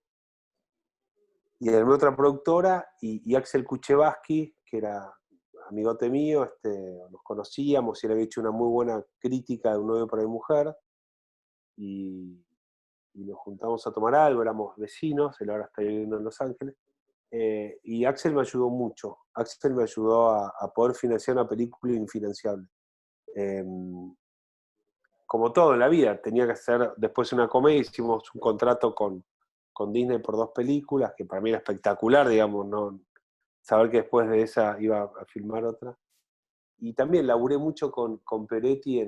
Y de mi otra productora, y Axel Kuchevaski, que era amigote mío, nos conocíamos y él había hecho una muy buena crítica de Un novio por mujer, y nos juntamos a tomar algo, éramos vecinos, él ahora está viviendo en Los Ángeles, y Axel me ayudó mucho. Axel me ayudó a poder financiar una película infinanciable. Como todo en la vida, tenía que hacer después una comedia, hicimos un contrato con Disney por 2 películas, que para mí era espectacular, digamos, ¿no? Saber que después de esa iba a filmar otra. Y también laburé mucho con Peretti,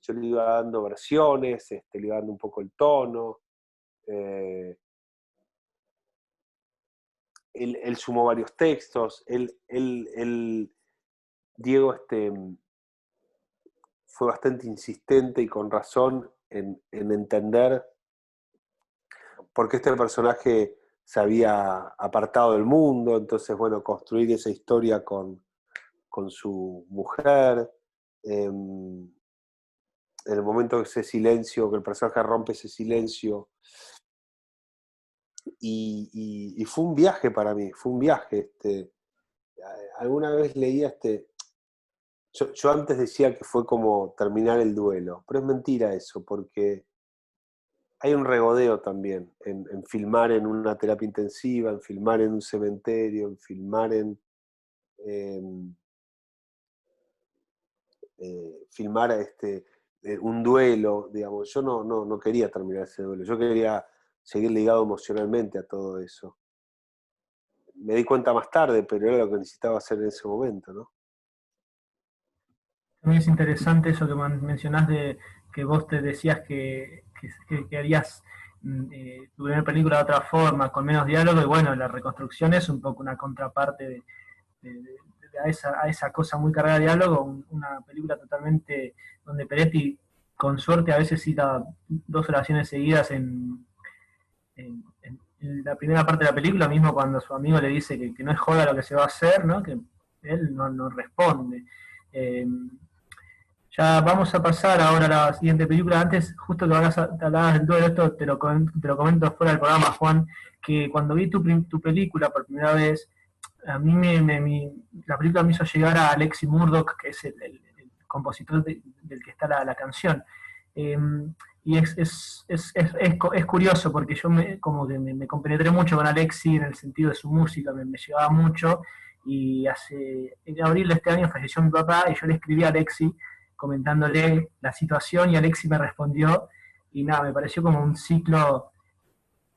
yo le iba dando versiones, le iba dando un poco el tono. Él sumó varios textos. Diego fue bastante insistente y con razón en entender por qué este personaje se había apartado del mundo. Entonces, bueno, construir esa historia con su mujer. En el momento de ese silencio, que el personaje rompe ese silencio. Y fue un viaje para mí, fue un viaje. Alguna vez leía, yo antes decía que fue como terminar el duelo, pero es mentira eso, porque hay un regodeo también en filmar en una terapia intensiva, en filmar en un cementerio, en filmar filmar un duelo, digamos. Yo no quería terminar ese duelo, yo quería seguir ligado emocionalmente a todo eso. Me di cuenta más tarde, pero era lo que necesitaba hacer en ese momento, ¿no? También es interesante eso que mencionás de que vos te decías que harías tu primera película de otra forma, con menos diálogo, y bueno, la reconstrucción es un poco una contraparte a esa cosa muy cargada de diálogo, una película totalmente donde Peretti, con suerte, a veces cita 2 oraciones seguidas en la primera parte de la película, mismo cuando su amigo le dice que no es joda lo que se va a hacer, ¿no? Que él no responde. Eh, ya vamos a pasar ahora a la siguiente película. Antes, justo que hablabas del duelo, esto te lo comento fuera del programa, Juan, que cuando vi tu película por primera vez, a mí la película me hizo llegar a Alexi Murdoch, que es el compositor del que está la canción. Eh, y es curioso porque yo como que me compenetré mucho con Alexi en el sentido de su música, me llevaba mucho. Y en abril de este año falleció mi papá y yo le escribí a Alexi comentándole la situación y Alexi me respondió. Y nada, me pareció como un ciclo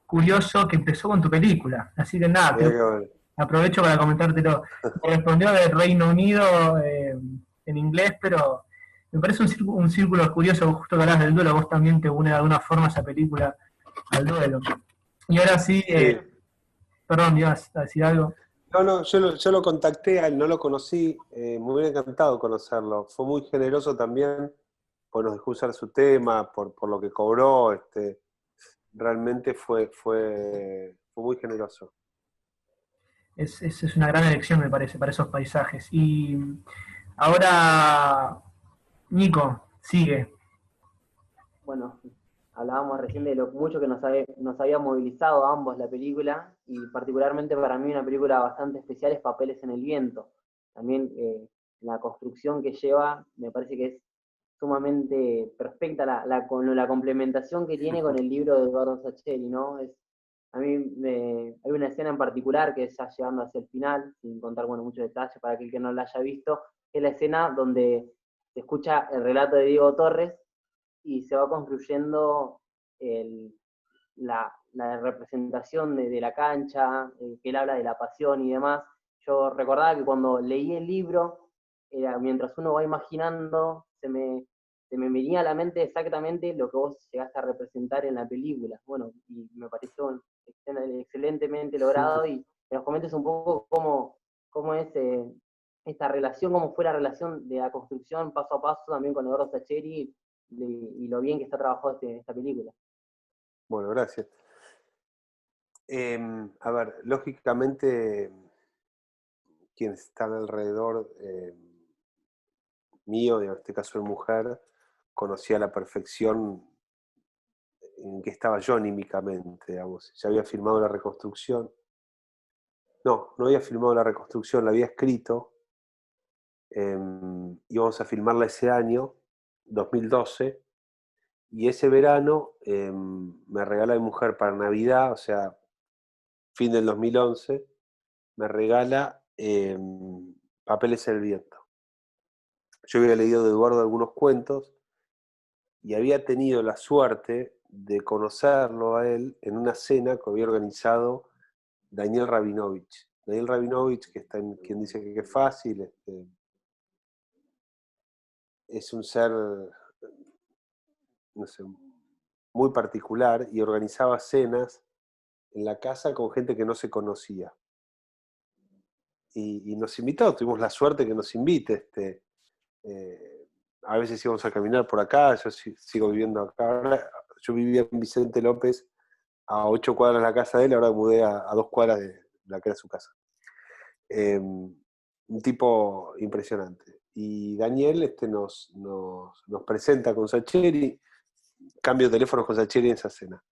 curioso que empezó con tu película. Así que nada, Bueno. aprovecho para comentártelo. Me respondió del Reino Unido en inglés, pero me parece un círculo curioso, justo que hablas del duelo, vos también te une de alguna forma esa película al duelo. Y ahora sí, Sí. perdón, ibas a decir algo. No, yo lo contacté a él, no lo conocí, me hubiera encantado conocerlo. Fue muy generoso también, pues nos dejó usar su tema, por lo que cobró. Realmente fue muy generoso. Es una gran elección, me parece, para esos paisajes. Y ahora, Nico, sigue. Bueno, hablábamos recién de lo mucho que nos había movilizado a ambos la película, y particularmente para mí una película bastante especial es Papeles en el Viento. También la construcción que lleva me parece que es sumamente perfecta con la complementación que tiene con el libro de Eduardo Sacheri, ¿no? Hay una escena en particular que es ya llegando hacia el final, sin contar muchos detalles para aquel que no la haya visto, es la escena donde se escucha el relato de Diego Torres y se va construyendo la representación de la cancha, que él habla de la pasión y demás. Yo recordaba que cuando leí el libro, mientras uno va imaginando, se me venía a la mente exactamente lo que vos llegaste a representar en la película. Bueno, y me pareció excelentemente logrado, y que nos comentes un poco cómo es esta relación, cómo fue la relación de la construcción paso a paso también con Eduardo Sacheri y lo bien que está trabajado esta película. Bueno, gracias. A ver, lógicamente, quienes están alrededor mío, en este caso de mujer, conocía a la perfección en que estaba yo anímicamente, digamos. Ya había filmado la reconstrucción. No había filmado la reconstrucción, la había escrito. Íbamos a filmarla ese año, 2012, y ese verano me regala mi mujer para Navidad, o sea, fin del 2011, me regala Papeles en el viento. Yo había leído de Eduardo algunos cuentos y había tenido la suerte de conocerlo a él en una cena que había organizado Daniel Rabinovich. Daniel Rabinovich, que está en Quien dice que es fácil, es un ser, no sé, muy particular y organizaba cenas en la casa con gente que no se conocía. Y nos invitó, tuvimos la suerte que nos invite. A veces íbamos a caminar por acá, yo sigo viviendo acá. Ahora, yo vivía en Vicente López, a 8 cuadras de la casa de él, ahora mudé a 2 cuadras de la que era su casa. Un tipo impresionante. Y Daniel nos presenta con Sacheri, cambio de teléfono con Sacheri en esa cena.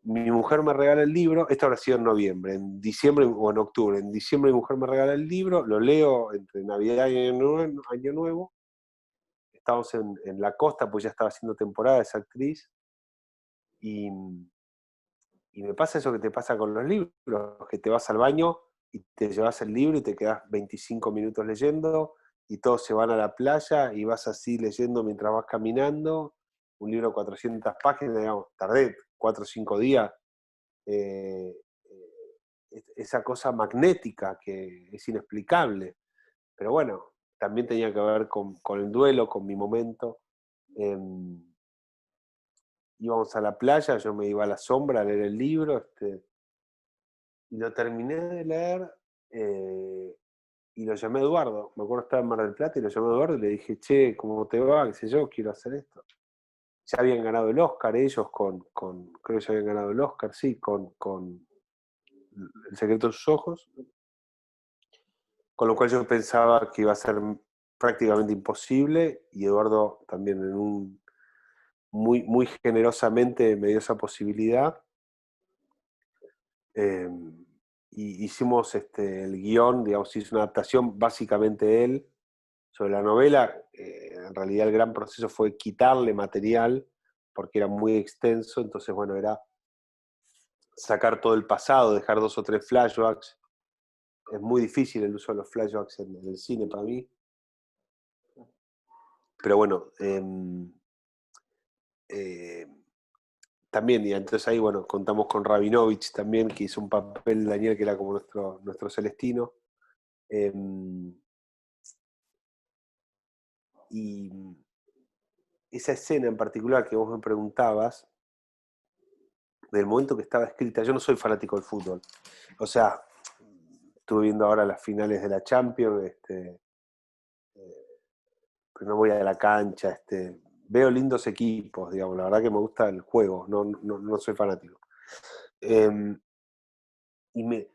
Mi mujer me regala el libro, esto habrá sido en noviembre, en diciembre o en octubre. En diciembre mi mujer me regala el libro, lo leo entre Navidad y Año Nuevo. Estamos en la costa, pues ya estaba haciendo temporada esa actriz. Y me pasa eso que te pasa con los libros, que te vas al baño y te llevas el libro y te quedas 25 minutos leyendo y todos se van a la playa y vas así leyendo mientras vas caminando. Un libro de 400 páginas, digamos, tardé 4 o 5 días. Esa cosa magnética que es inexplicable. Pero bueno, también tenía que ver con el duelo, con mi momento. Íbamos a la playa, yo me iba a la sombra a leer el libro, y lo terminé de leer, y lo llamé a Eduardo. Me acuerdo que estaba en Mar del Plata y lo llamé a Eduardo y le dije, che, ¿cómo te va? ¿Qué sé yo? Quiero hacer esto. Ya habían ganado el Oscar ellos creo que ya habían ganado el Oscar, sí, con El secreto de sus ojos. Con lo cual yo pensaba que iba a ser prácticamente imposible y Eduardo también muy generosamente me dio esa posibilidad. Y hicimos el guión, digamos, hizo una adaptación básicamente él sobre la novela. En realidad el gran proceso fue quitarle material porque era muy extenso, entonces bueno, era sacar todo el pasado, dejar 2 o 3 flashbacks. Es muy difícil el uso de los flashbacks en el cine para mí. Pero bueno, también, y entonces ahí, bueno, contamos con Rabinovich también, que hizo un papel, Daniel, que era como nuestro Celestino. Y esa escena en particular que vos me preguntabas, del momento que estaba escrita, yo no soy fanático del fútbol. O sea, estuve viendo ahora las finales de la Champions, pero no voy a la cancha, veo lindos equipos, digamos, la verdad que me gusta el juego, no soy fanático. Y me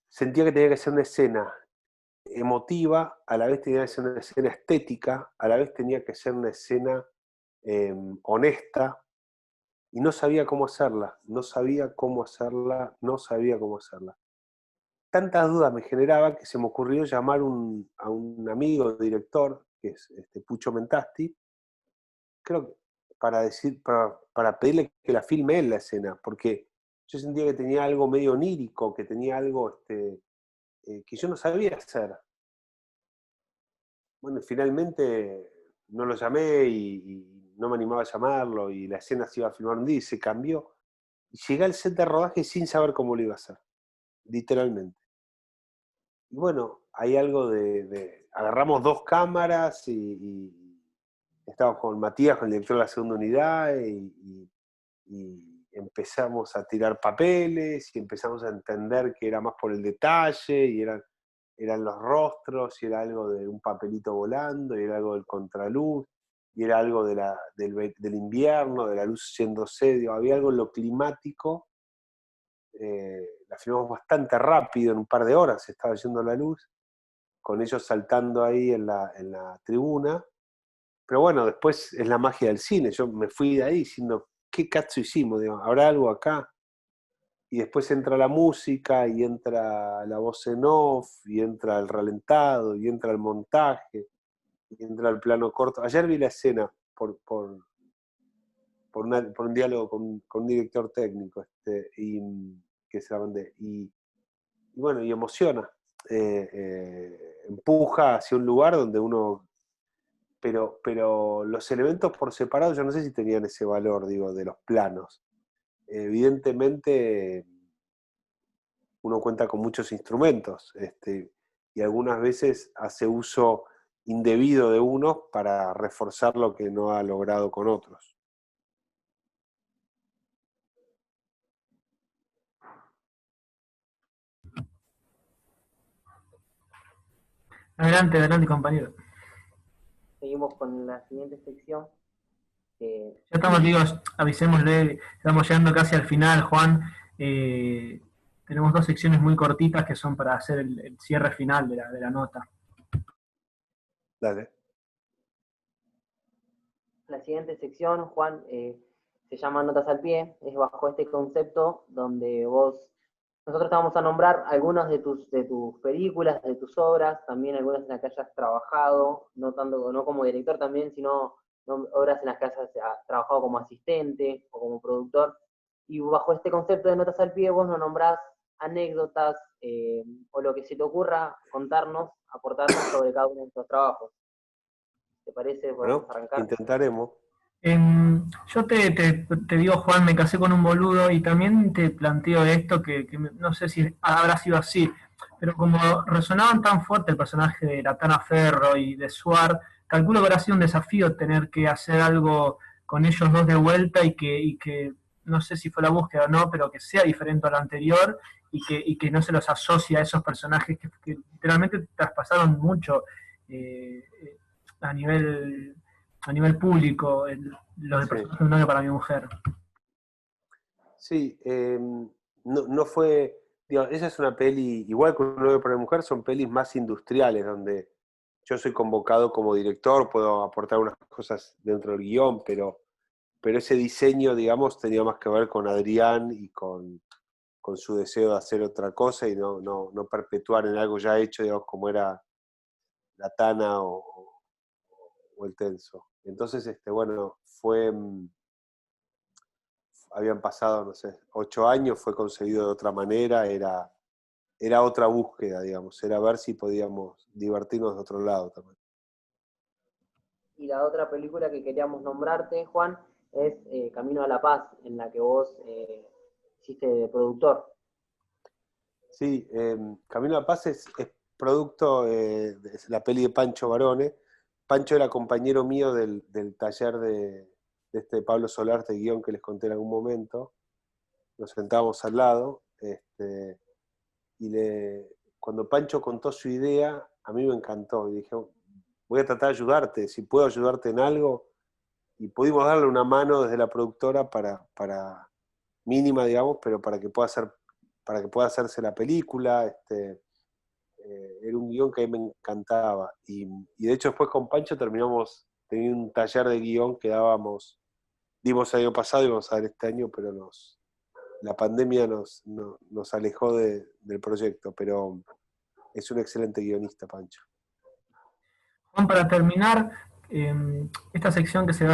sentía que tenía que ser una escena emotiva, a la vez tenía que ser una escena estética, a la vez tenía que ser una escena honesta, y no sabía cómo hacerla. Tantas dudas me generaba que se me ocurrió llamar a un amigo director, que es Pucho Mentasti, creo que para pedirle que la filme él la escena, porque yo sentía que tenía algo medio onírico, que tenía algo que yo no sabía hacer. Bueno, finalmente no lo llamé y no me animaba a llamarlo, y la escena se iba a filmar un día y se cambió. Y llegué al set de rodaje sin saber cómo lo iba a hacer, literalmente. Y bueno, hay algo agarramos 2 cámaras y estábamos con Matías, con el director de la segunda unidad, y empezamos a tirar papeles y empezamos a entender que era más por el detalle, y eran los rostros, y era algo de un papelito volando, y era algo del contraluz, y era algo del invierno, de la luz yéndose, digo, había algo en lo climático. La filmamos bastante rápido, en un par de horas se estaba yendo la luz, con ellos saltando ahí en la tribuna. Pero bueno, después es la magia del cine. Yo me fui de ahí diciendo, ¿qué cazzo hicimos? Digo, ¿habrá algo acá? Y después entra la música, y entra la voz en off, y entra el ralentado, y entra el montaje, y entra el plano corto. Ayer vi la escena por un diálogo con un director técnico, que se la mandé. Y bueno, y emociona. Empuja hacia un lugar donde uno... Pero los elementos por separado, yo no sé si tenían ese valor, digo, de los planos. Evidentemente, uno cuenta con muchos instrumentos, y algunas veces hace uso indebido de unos para reforzar lo que no ha logrado con otros. Adelante, adelante, compañero. Seguimos con la siguiente sección. Ya estamos, digo, avisémosle, estamos llegando casi al final, Juan. Tenemos dos secciones muy cortitas que son para hacer el cierre final de la nota. Dale. La siguiente sección, Juan, se llama Notas al Pie. Es bajo este concepto donde nosotros te vamos a nombrar algunas de tus películas, de tus obras, también algunas en las que hayas trabajado, no como director también, sino obras en las que hayas trabajado como asistente o como productor. Y bajo este concepto de Notas al Pie vos nos nombrás anécdotas o lo que se te ocurra contarnos, aportarnos sobre cada uno de estos trabajos. ¿Te parece? Podemos Bueno, arrancar. intentaremos. Yo te digo, Juan, me casé con un boludo y también te planteo esto no sé si habrá sido así, pero como resonaban tan fuerte el personaje de la Tana Ferro y de Suar, calculo que habrá sido un desafío tener que hacer algo con ellos dos de vuelta y que no sé si fue la búsqueda o no, pero que sea diferente a lo anterior y que no se los asocie a esos personajes que literalmente traspasaron mucho eh, a nivel público, los de Sí. personaje de un novio para mi mujer. Sí, no fue, digo, esa es una peli, igual que Un novio para la mujer, son pelis más industriales, donde yo soy convocado como director, puedo aportar unas cosas dentro del guión, pero ese diseño, digamos, tenía más que ver con Adrián y con su deseo de hacer otra cosa y no perpetuar en algo ya hecho, digamos, como era la Tana o el Tenso. Entonces, bueno, habían pasado, no sé, 8 años, fue concebido de otra manera, era otra búsqueda, digamos, era ver si podíamos divertirnos de otro lado también. Y la otra película que queríamos nombrarte, Juan, es Camino a la Paz, en la que vos hiciste de productor. Sí, Camino a la Paz es producto de la peli de Pancho Barone. Pancho era compañero mío del taller de Pablo Solarte, guión que les conté en algún momento. Nos sentábamos al lado, y cuando Pancho contó su idea, a mí me encantó. Y dije, voy a tratar de ayudarte, si puedo ayudarte en algo. Y pudimos darle una mano desde la productora para mínima, digamos, pero para que pueda hacerse la película. Era un guión que a mí me encantaba. Y de hecho después con Pancho terminamos teniendo un taller de guión que dimos el año pasado y vamos a dar este año, pero la pandemia nos alejó del proyecto, pero es un excelente guionista, Pancho. Juan, para terminar, esta sección que se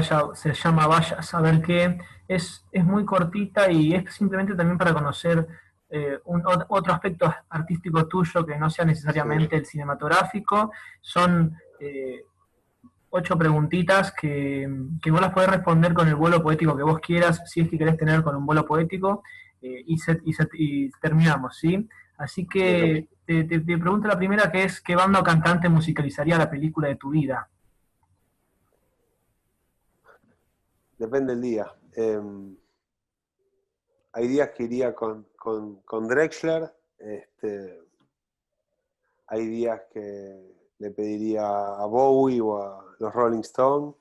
llama Vaya a saber qué, es muy cortita y es simplemente también para conocer otro aspecto artístico tuyo que no sea necesariamente Sí. el cinematográfico. Son 8 preguntitas que vos las podés responder con el vuelo poético que vos quieras, si es que querés tener con un vuelo poético, y terminamos, ¿sí? Así que te pregunto la primera, que es, ¿qué banda o cantante musicalizaría la película de tu vida? Depende del día. Hay días que iría con Drexler, hay días que le pediría a Bowie o a los Rolling Stones.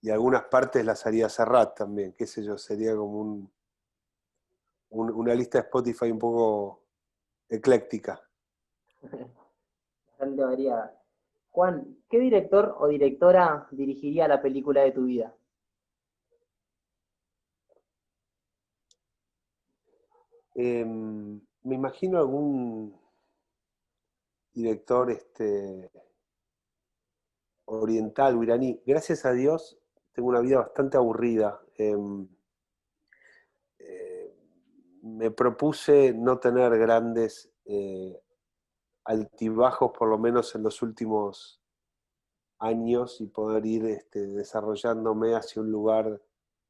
Y algunas partes las haría Serrat también, qué sé yo, sería como una lista de Spotify un poco ecléctica. Bastante variada. Juan, ¿qué director o directora dirigiría la película de tu vida? Me imagino algún director oriental o iraní. Gracias a Dios tengo una vida bastante aburrida. Me propuse no tener grandes altibajos, por lo menos en los últimos años, y poder ir desarrollándome hacia un lugar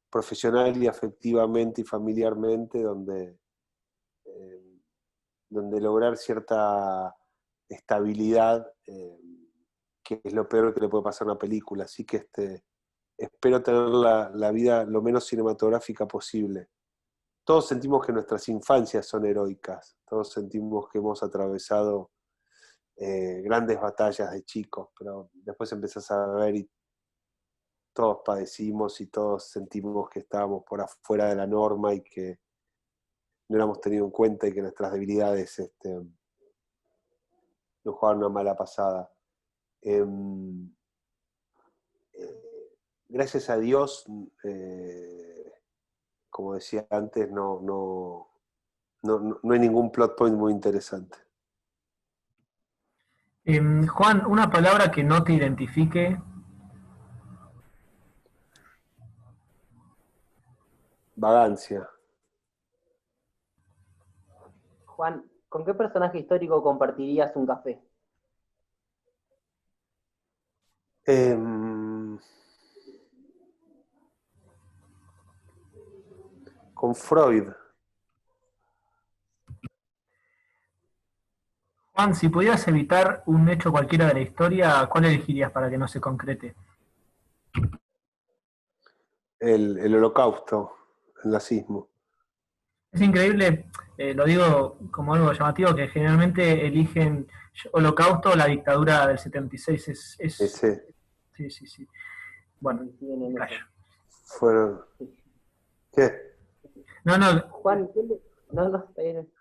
profesional y afectivamente y familiarmente donde lograr cierta estabilidad, que es lo peor que le puede pasar a una película. Así que espero tener la vida lo menos cinematográfica posible. Todos sentimos que nuestras infancias son heroicas, todos sentimos que hemos atravesado grandes batallas de chicos, pero después empezás a ver y todos padecimos y todos sentimos que estábamos por afuera de la norma y que no éramos tenido en cuenta y que nuestras debilidades nos jugaban una mala pasada. Gracias a Dios, como decía antes, no hay ningún plot point muy interesante. Juan, una palabra que no te identifique. Vagancia. Juan, ¿con qué personaje histórico compartirías un café? Con Freud. Juan, si pudieras evitar un hecho cualquiera de la historia, ¿cuál elegirías para que no se concrete? El Holocausto, el nazismo. Es increíble, lo digo como algo llamativo, que generalmente eligen Holocausto o la dictadura del 76. Ese Sí. Bueno, Coinciden en eso. fueron. ¿Qué? No, Juan, ¿qué le... No, está bien.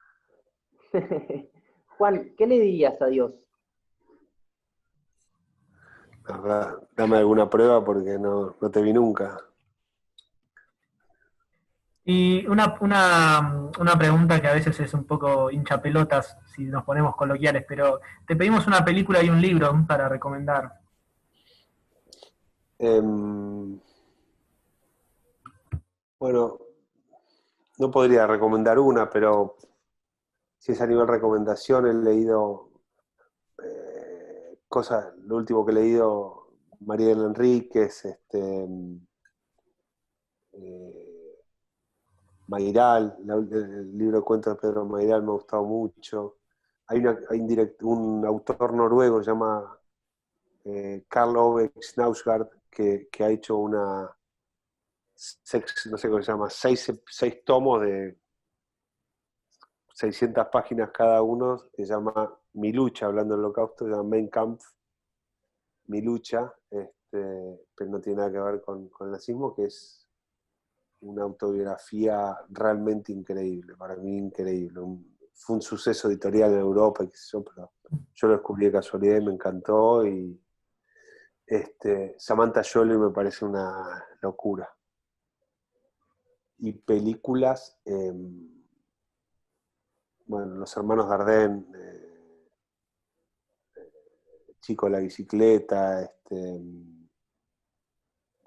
Juan, ¿qué le dirías a Dios? Dame alguna prueba porque no te vi nunca. y una pregunta que a veces es un poco hincha pelotas, si nos ponemos coloquiales, pero te pedimos una película y un libro para recomendar. Bueno, no podría recomendar una, pero si es a nivel recomendación, he leído cosas, lo último que he leído, Mariela Enríquez, Mairal, el libro de cuentos de Pedro Mairal me ha gustado mucho. Hay un autor noruego, se llama Karl Ove Knausgaard, que ha hecho no sé cómo se llama, seis tomos de 600 páginas cada uno, que se llama Mi lucha, hablando del holocausto, se llama Mein Kampf, Mi lucha, pero no tiene nada que ver con el nazismo, que es una autobiografía realmente increíble, para mí increíble. Fue un suceso editorial en Europa, pero yo lo descubrí de casualidad y me encantó. Y Samantha Jolie me parece una locura. Y películas, bueno, Los Hermanos Dardenne, Chico de la Bicicleta,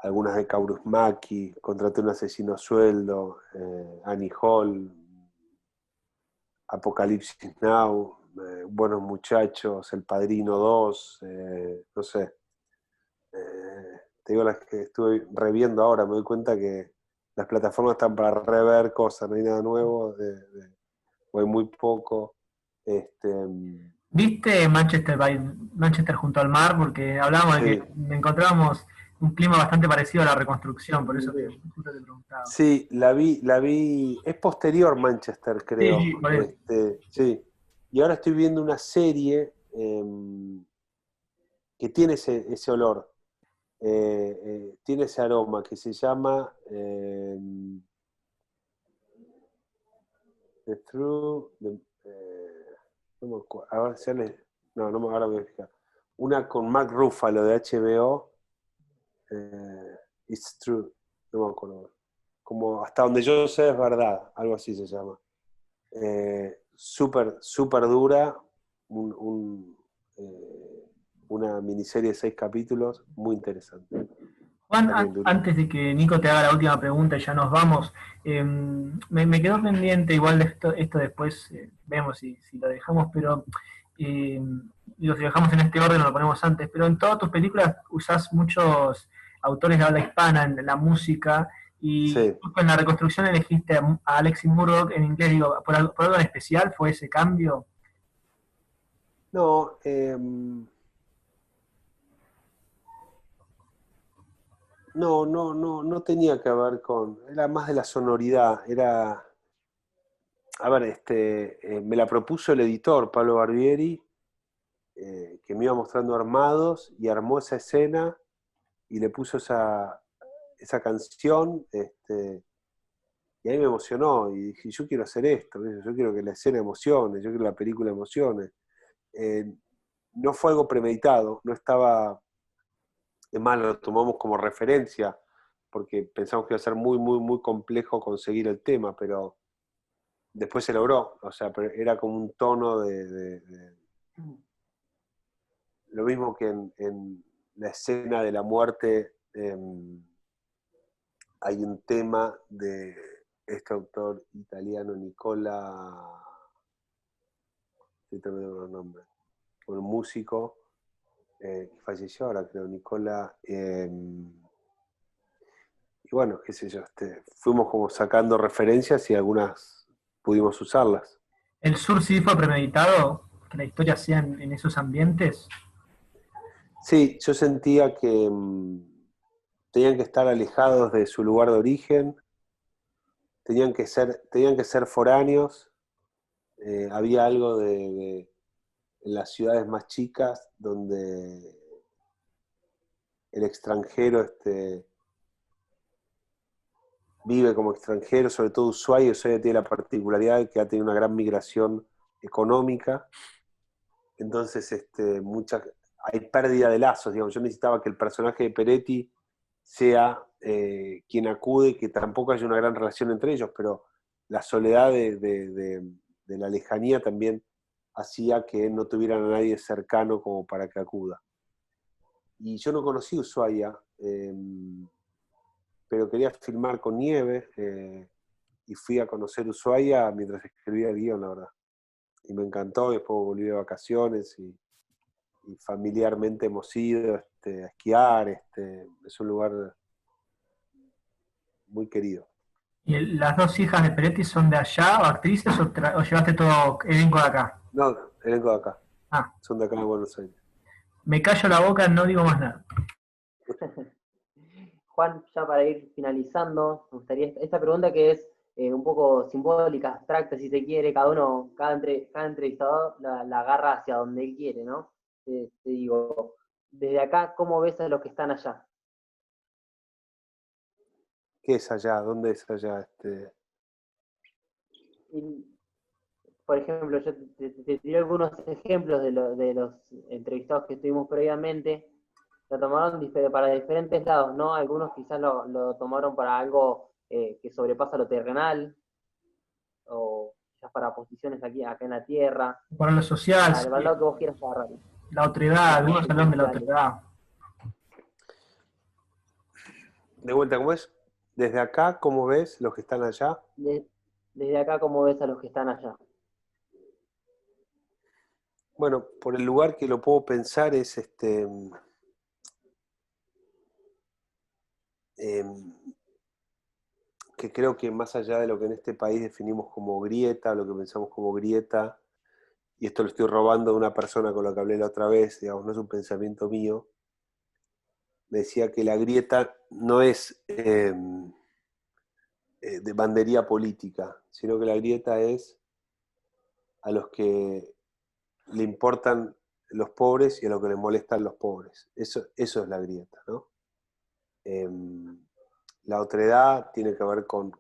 algunas de Kaurismäki, Contraté un asesino a sueldo, Annie Hall, Apocalipsis Now, Buenos Muchachos, El Padrino 2, no sé. Te digo las que estuve reviendo ahora, me doy cuenta que las plataformas están para rever cosas, no hay nada nuevo, o hay muy poco. ¿Viste Manchester junto al mar? Porque hablábamos de Sí, que encontrábamos un clima bastante parecido a La Reconstrucción, por eso justo te preguntaba. Sí, la vi, es posterior Manchester, Sí, creo. sí, por eso. Sí. Y ahora estoy viendo una serie que tiene ese olor, tiene ese aroma, que se llama The True... no me acuerdo, ahora ahora me voy a fijar. Una con Mark Ruffalo de HBO, It's True, no me acuerdo. Como Hasta donde yo sé es verdad, algo así se llama. Súper, súper dura, una miniserie de 6 capítulos, muy interesante. Juan, También dura. antes de que Nico te haga la última pregunta y ya nos vamos, me quedó pendiente, igual de esto después vemos si lo dejamos, pero digo, si lo dejamos en este orden o lo ponemos antes, pero en todas tus películas usás muchos autores de habla hispana en la música y Sí. en La Reconstrucción elegiste a Alexis Murdoch en inglés, digo, ¿por algo en especial fue ese cambio? No, no tenía que ver con, era más de la sonoridad, era, a ver, me la propuso el editor, Pablo Barbieri, que me iba mostrando armados y armó esa escena y le puso esa canción, y ahí me emocionó y dije, yo quiero hacer esto, ¿ves? Yo quiero que la escena emocione, yo quiero que la película emocione. No fue algo premeditado, no estaba, es más, lo tomamos como referencia, porque pensamos que iba a ser muy, muy, muy complejo conseguir el tema, pero después se logró, o sea, pero era como un tono lo mismo que en la escena de la muerte, hay un tema de este autor italiano, Nicola, estoy terminando los nombres, un músico que falleció ahora, creo, Nicola, y bueno, qué sé yo, fuimos como sacando referencias y algunas pudimos usarlas. ¿El sur sí fue premeditado? ¿Que la historia sea en esos ambientes? Sí, yo sentía que tenían que estar alejados de su lugar de origen, tenían que ser foráneos, había algo en las ciudades más chicas donde el extranjero vive como extranjero, sobre todo Ushuaia. Ushuaia tiene la particularidad de que ha tenido una gran migración económica, entonces hay pérdida de lazos, digamos. Yo necesitaba que el personaje de Peretti sea quien acude y que tampoco haya una gran relación entre ellos, pero la soledad de la lejanía también hacía que no tuvieran a nadie cercano como para que acuda. Y yo no conocí Ushuaia, pero quería filmar con nieve, y fui a conocer Ushuaia mientras escribía el guión, la verdad. Y me encantó, después volví de vacaciones y familiarmente hemos ido a esquiar, es un lugar muy querido. ¿Y las dos hijas de Peretti son de allá o actrices o llevaste todo elenco de acá? No, elenco de acá, Ah, son de acá de Buenos Aires. me callo la boca, no digo más nada. Juan, ya para ir finalizando, me gustaría esta pregunta que es un poco simbólica, abstracta si se quiere, cada entrevistador la agarra hacia donde él quiere, ¿no? Te digo, desde acá, ¿cómo ves a los que están allá? ¿Qué es allá? ¿Dónde es allá? Y, por ejemplo, yo te tiré algunos ejemplos de los entrevistados que estuvimos previamente, lo tomaron para diferentes lados, ¿no? Algunos quizás lo tomaron para algo que sobrepasa lo terrenal, o quizás para posiciones acá en la Tierra, Para lo social, para el lado que vos quieras agarrar, la otredad, las algunos hablan de la existenciales. otredad. De vuelta, ¿cómo es? Desde acá, ¿cómo ves los que están allá? Desde acá, ¿cómo ves a los que están allá? Bueno, por el lugar que lo puedo pensar es que creo que más allá de lo que en este país definimos como grieta, lo que pensamos como grieta, y esto lo estoy robando de una persona con la que hablé la otra vez, digamos, no es un pensamiento mío, me decía que la grieta no es de bandería política, sino que la grieta es a los que le importan los pobres y a los que les molestan los pobres. Eso es la grieta, ¿no? La otredad tiene que ver con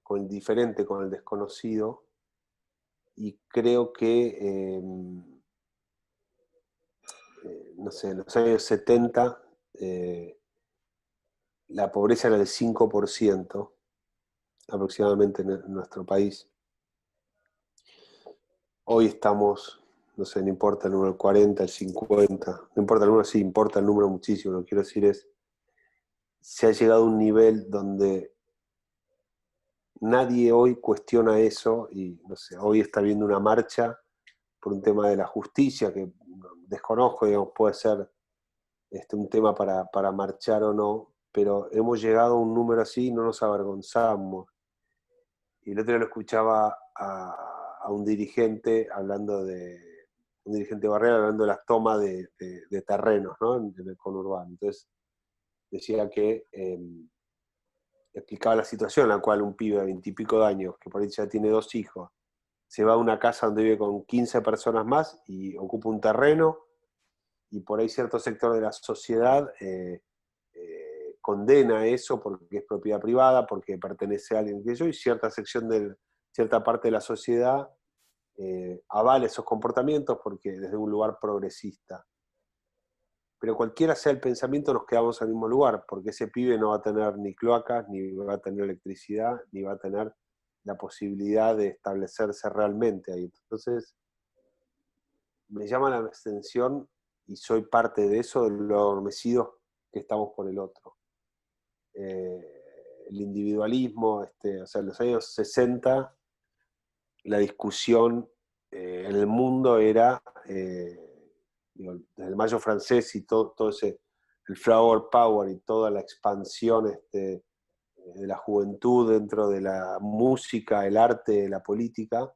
el diferente, con el desconocido, y creo que, no sé, en los años 70, la pobreza era del 5% aproximadamente en nuestro país. Hoy estamos, no sé, no importa el número, el 40, el 50, no importa el número, sí, importa el número muchísimo. Lo que quiero decir es, se ha llegado a un nivel donde nadie hoy cuestiona eso, y no sé, hoy está habiendo una marcha por un tema de la justicia, que desconozco, digamos, puede ser un tema para marchar o no, pero hemos llegado a un número así y no nos avergonzamos. Y el otro día lo escuchaba a un dirigente un dirigente barrial hablando de las tomas de terrenos, ¿no? En el conurbano. Entonces decía que explicaba la situación en la cual un pibe de 20 y pico de años, que por ahí ya tiene 2 hijos, se va a una casa donde vive con 15 personas más y ocupa un terreno, y por ahí cierto sector de la sociedad condena eso porque es propiedad privada, porque pertenece a alguien que yo, y cierta parte de la sociedad avala esos comportamientos porque desde un lugar progresista. Pero cualquiera sea el pensamiento, nos quedamos al mismo lugar, porque ese pibe no va a tener ni cloacas, ni va a tener electricidad, ni va a tener la posibilidad de establecerse realmente ahí. Entonces, me llama la atención, y soy parte de eso, de lo adormecidos que estamos por el otro. El individualismo, o sea, en los años 60, la discusión en el mundo era, desde el Mayo francés y todo ese, el flower power y toda la expansión de la juventud dentro de la música, el arte, la política,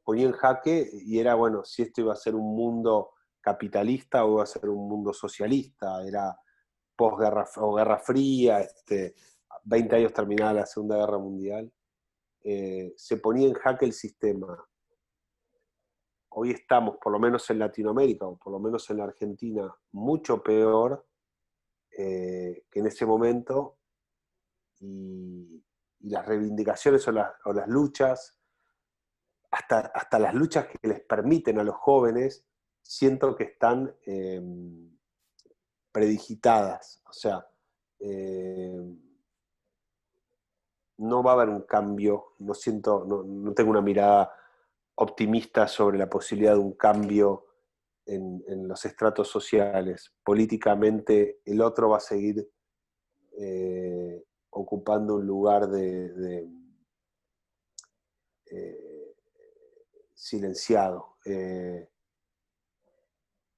ponía en jaque, y era, bueno, si esto iba a ser un mundo capitalista o iba a ser un mundo socialista, era posguerra o Guerra Fría, 20 años terminada la Segunda Guerra Mundial, se ponía en jaque el sistema. Hoy estamos, por lo menos en Latinoamérica, o por lo menos en la Argentina, mucho peor que en ese momento, y las reivindicaciones o las luchas, hasta las luchas que les permiten a los jóvenes, siento que están predigitadas. O sea, no va a haber un cambio, no tengo una mirada optimista sobre la posibilidad de un cambio en los estratos sociales. Políticamente el otro va a seguir ocupando un lugar silenciado.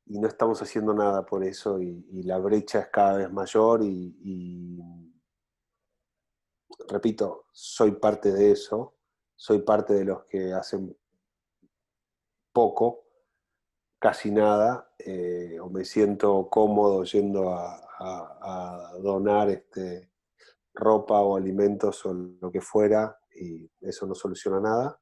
Y no estamos haciendo nada por eso, y la brecha es cada vez mayor, y repito, soy parte de eso, soy parte de los que hacen poco, casi nada, o me siento cómodo yendo a donar ropa o alimentos o lo que fuera, y eso no soluciona nada.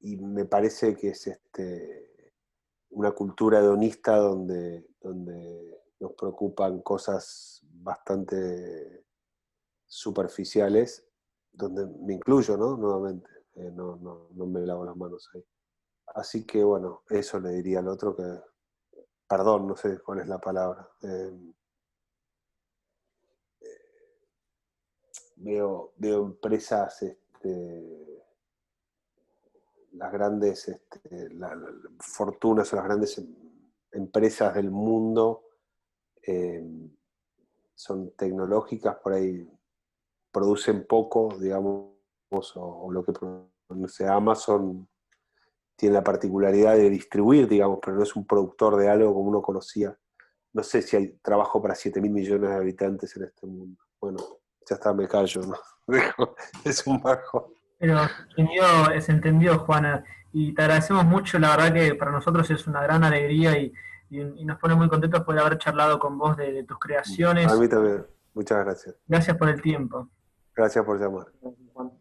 Y me parece que es una cultura hedonista donde nos preocupan cosas bastante superficiales, donde me incluyo, ¿no? Nuevamente, no me lavo las manos ahí. Así que bueno, eso le diría al otro, que, perdón, no sé cuál es la palabra. Veo empresas, las grandes fortunas o las grandes empresas del mundo son tecnológicas, por ahí producen poco, digamos, o lo que produce Amazon tiene la particularidad de distribuir, digamos, pero no es un productor de algo como uno conocía. No sé si hay trabajo para 7.000 millones de habitantes en este mundo. Bueno, ya está, me callo, ¿no? Es un bajo. Pero se entendió, Juana. y te agradecemos mucho, la verdad que para nosotros es una gran alegría y nos pone muy contentos por haber charlado con vos de tus A creaciones. mí también. Muchas gracias. Gracias por el tiempo. Gracias por llamar. Juan.